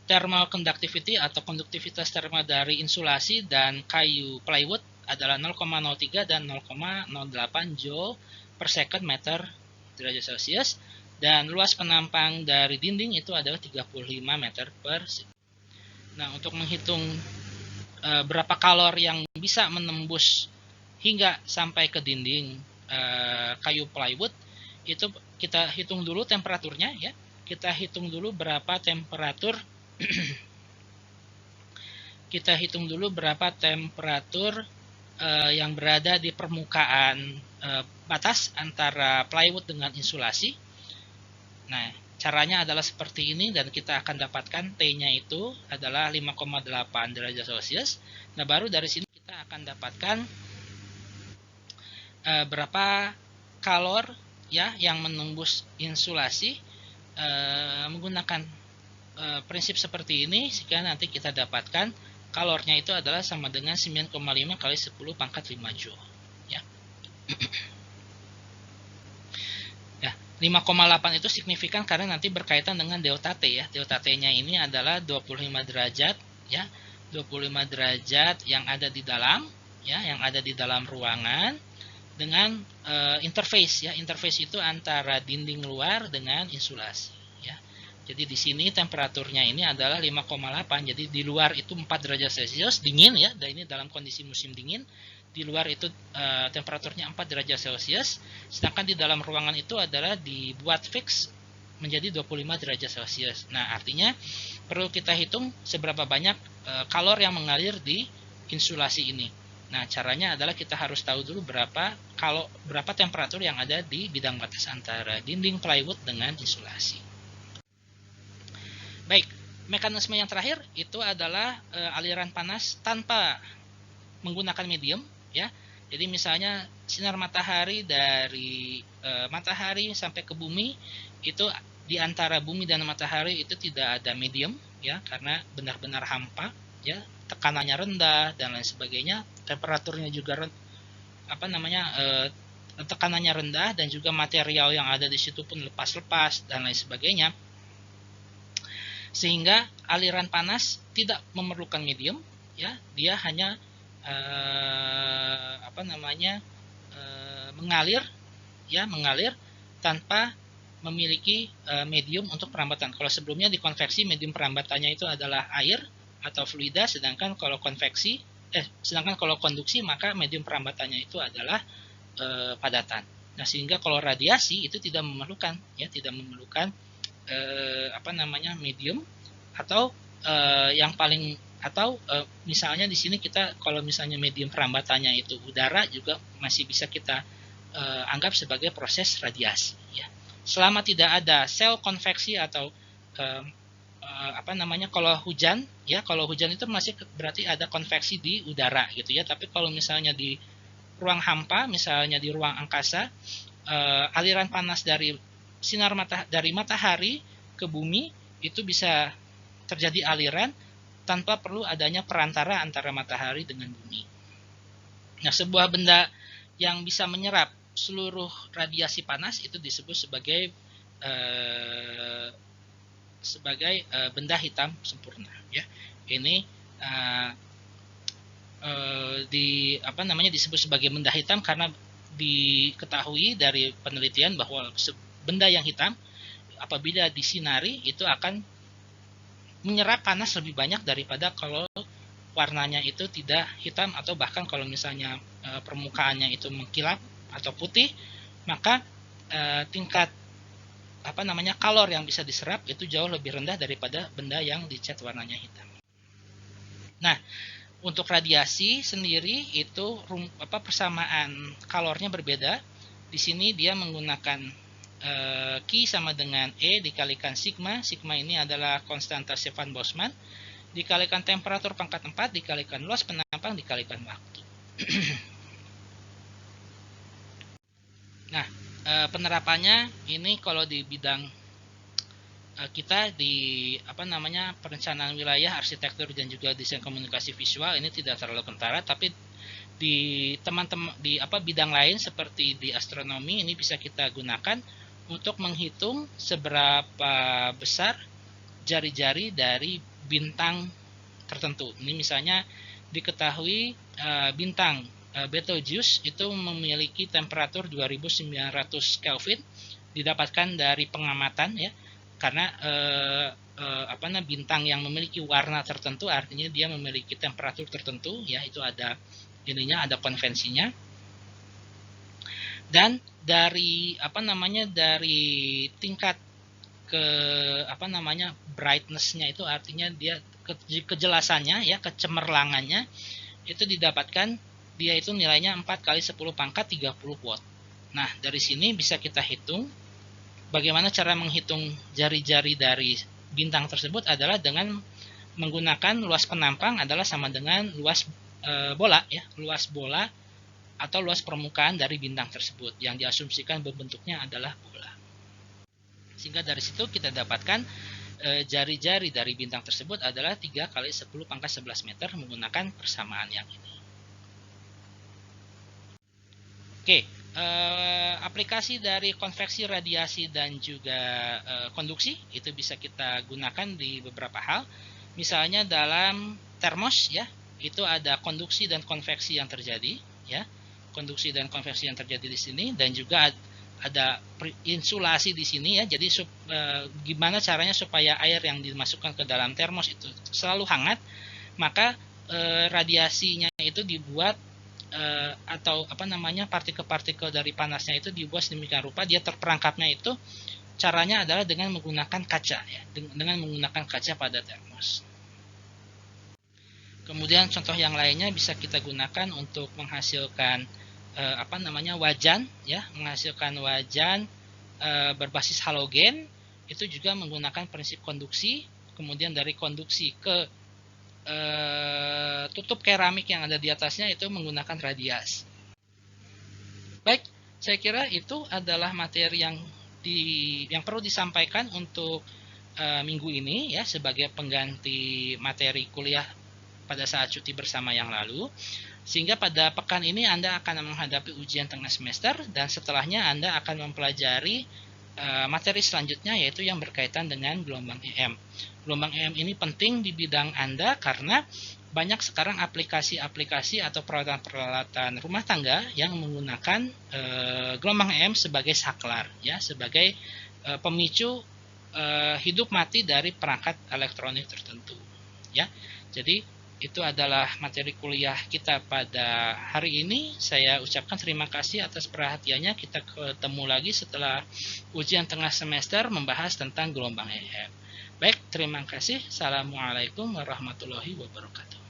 thermal conductivity atau konduktivitas termal dari insulasi dan kayu plywood adalah 0,03 dan 0,08 joule per second meter derajat Celcius, dan luas penampang dari dinding itu adalah 35 meter per second. Nah, untuk menghitung berapa kalor yang bisa menembus hingga sampai ke dinding kayu plywood, itu kita hitung dulu temperaturnya ya. Kita hitung dulu berapa temperatur yang berada di permukaan batas antara plywood dengan insulasi. Nah, Caranya adalah seperti ini dan kita akan dapatkan T-nya itu adalah 5,8 derajat Celcius. Nah, baru dari sini kita akan dapatkan berapa kalor ya yang menembus insulasi menggunakan prinsip seperti ini, sehingga nanti kita dapatkan kalornya itu adalah sama dengan 9,5 kali 10 pangkat 5 Joule ya. Ya, 5,8 itu signifikan karena nanti berkaitan dengan delta T ya. Delta T-nya ini adalah 25 derajat ya. 25 derajat yang ada di dalam ya, yang ada di dalam ruangan dengan interface ya. Interface itu antara dinding luar dengan insulasi. Jadi di sini temperaturnya ini adalah 5,8. Jadi di luar itu 4 derajat Celcius dingin ya. Dan ini dalam kondisi musim dingin. Di luar itu temperaturnya 4 derajat Celcius. Sedangkan di dalam ruangan itu adalah dibuat fix menjadi 25 derajat Celcius. Nah, artinya perlu kita hitung seberapa banyak kalor yang mengalir di insulasi ini. Nah, caranya adalah kita harus tahu dulu berapa temperatur yang ada di bidang batas antara dinding plywood dengan insulasi. Baik, mekanisme yang terakhir itu adalah aliran panas tanpa menggunakan medium ya. Jadi misalnya sinar matahari dari matahari sampai ke bumi itu di antara bumi dan matahari itu tidak ada medium ya, karena benar-benar hampa ya, tekanannya rendah dan lain sebagainya, temperaturnya juga tekanannya rendah dan juga material yang ada di situ pun lepas-lepas dan lain sebagainya. Sehingga aliran panas tidak memerlukan medium ya, dia hanya mengalir tanpa memiliki medium untuk perambatan. Kalau sebelumnya di konveksi medium perambatannya itu adalah air atau fluida, sedangkan kalau konduksi maka medium perambatannya itu adalah padatan. Nah, sehingga kalau radiasi itu tidak memerlukan medium atau misalnya di sini kita kalau misalnya medium perambatannya itu udara juga masih bisa kita anggap sebagai proses radiasi ya. Selama tidak ada sel konveksi atau kalau hujan itu masih berarti ada konveksi di udara gitu ya. Tapi kalau misalnya di ruang hampa, misalnya di ruang angkasa, aliran panas dari sinar dari matahari ke bumi itu bisa terjadi aliran tanpa perlu adanya perantara antara matahari dengan bumi. Nah, sebuah benda yang bisa menyerap seluruh radiasi panas itu disebut sebagai benda hitam sempurna ya. Ini disebut sebagai benda hitam karena diketahui dari penelitian bahwa benda yang hitam apabila disinari itu akan menyerap panas lebih banyak daripada kalau warnanya itu tidak hitam, atau bahkan kalau misalnya permukaannya itu mengkilap atau putih, maka tingkat kalor yang bisa diserap itu jauh lebih rendah daripada benda yang dicat warnanya hitam. Nah, untuk radiasi sendiri itu persamaan kalornya berbeda. Di sini dia menggunakan Q sama dengan E dikalikan sigma. Sigma ini adalah konstanta Stefan Boltzmann dikalikan temperatur pangkat 4 dikalikan luas penampang dikalikan waktu. Nah, penerapannya ini kalau di bidang kita di perencanaan wilayah, arsitektur dan juga desain komunikasi visual ini tidak terlalu kentara, tapi di bidang lain seperti di astronomi ini bisa kita gunakan untuk menghitung seberapa besar jari-jari dari bintang tertentu. Ini misalnya diketahui bintang Betelgeuse itu memiliki temperatur 2900 Kelvin didapatkan dari pengamatan ya, karena bintang yang memiliki warna tertentu artinya dia memiliki temperatur tertentu ya, itu ada konvensinya. Dan dari dari tingkat brightness-nya itu artinya dia kejelasannya ya, kecemerlangannya itu didapatkan dia itu nilainya 4 kali 10 pangkat 30 watt. Nah, dari sini bisa kita hitung bagaimana cara menghitung jari-jari dari bintang tersebut adalah dengan menggunakan luas penampang adalah sama dengan luas bola ya, luas bola atau luas permukaan dari bintang tersebut yang diasumsikan berbentuknya adalah bola. Sehingga dari situ kita dapatkan jari-jari dari bintang tersebut adalah 3 kali 10 pangkat 11 meter menggunakan persamaan yang ini. Oke, aplikasi dari konveksi, radiasi, dan juga konduksi itu bisa kita gunakan di beberapa hal. Misalnya dalam termos ya, itu ada konduksi dan konveksi yang terjadi ya. Konduksi dan konveksi yang terjadi di sini, dan juga ada insulasi di sini ya. Jadi gimana caranya supaya air yang dimasukkan ke dalam termos itu selalu hangat, maka radiasinya itu dibuat atau partikel-partikel dari panasnya itu dibuat sedemikian rupa dia terperangkapnya itu caranya adalah dengan menggunakan kaca ya, dengan menggunakan kaca pada termos. Kemudian contoh yang lainnya bisa kita gunakan untuk menghasilkan wajan ya, menghasilkan wajan berbasis halogen, itu juga menggunakan prinsip konduksi. Kemudian dari konduksi ke tutup keramik yang ada di atasnya itu menggunakan radiasi. Baik, saya kira itu adalah materi yang perlu disampaikan untuk minggu ini ya, sebagai pengganti materi kuliah pada saat cuti bersama yang lalu. Sehingga pada pekan ini Anda akan menghadapi ujian tengah semester, dan setelahnya Anda akan mempelajari materi selanjutnya, yaitu yang berkaitan dengan gelombang EM. Gelombang EM ini penting di bidang Anda karena banyak sekarang aplikasi-aplikasi atau peralatan-peralatan rumah tangga yang menggunakan gelombang EM sebagai saklar ya, sebagai pemicu hidup mati dari perangkat elektronik tertentu ya. Jadi itu adalah materi kuliah kita pada hari ini. Saya ucapkan terima kasih atas perhatiannya. Kita ketemu lagi setelah ujian tengah semester membahas tentang gelombang EM. Baik, terima kasih. Assalamualaikum warahmatullahi wabarakatuh.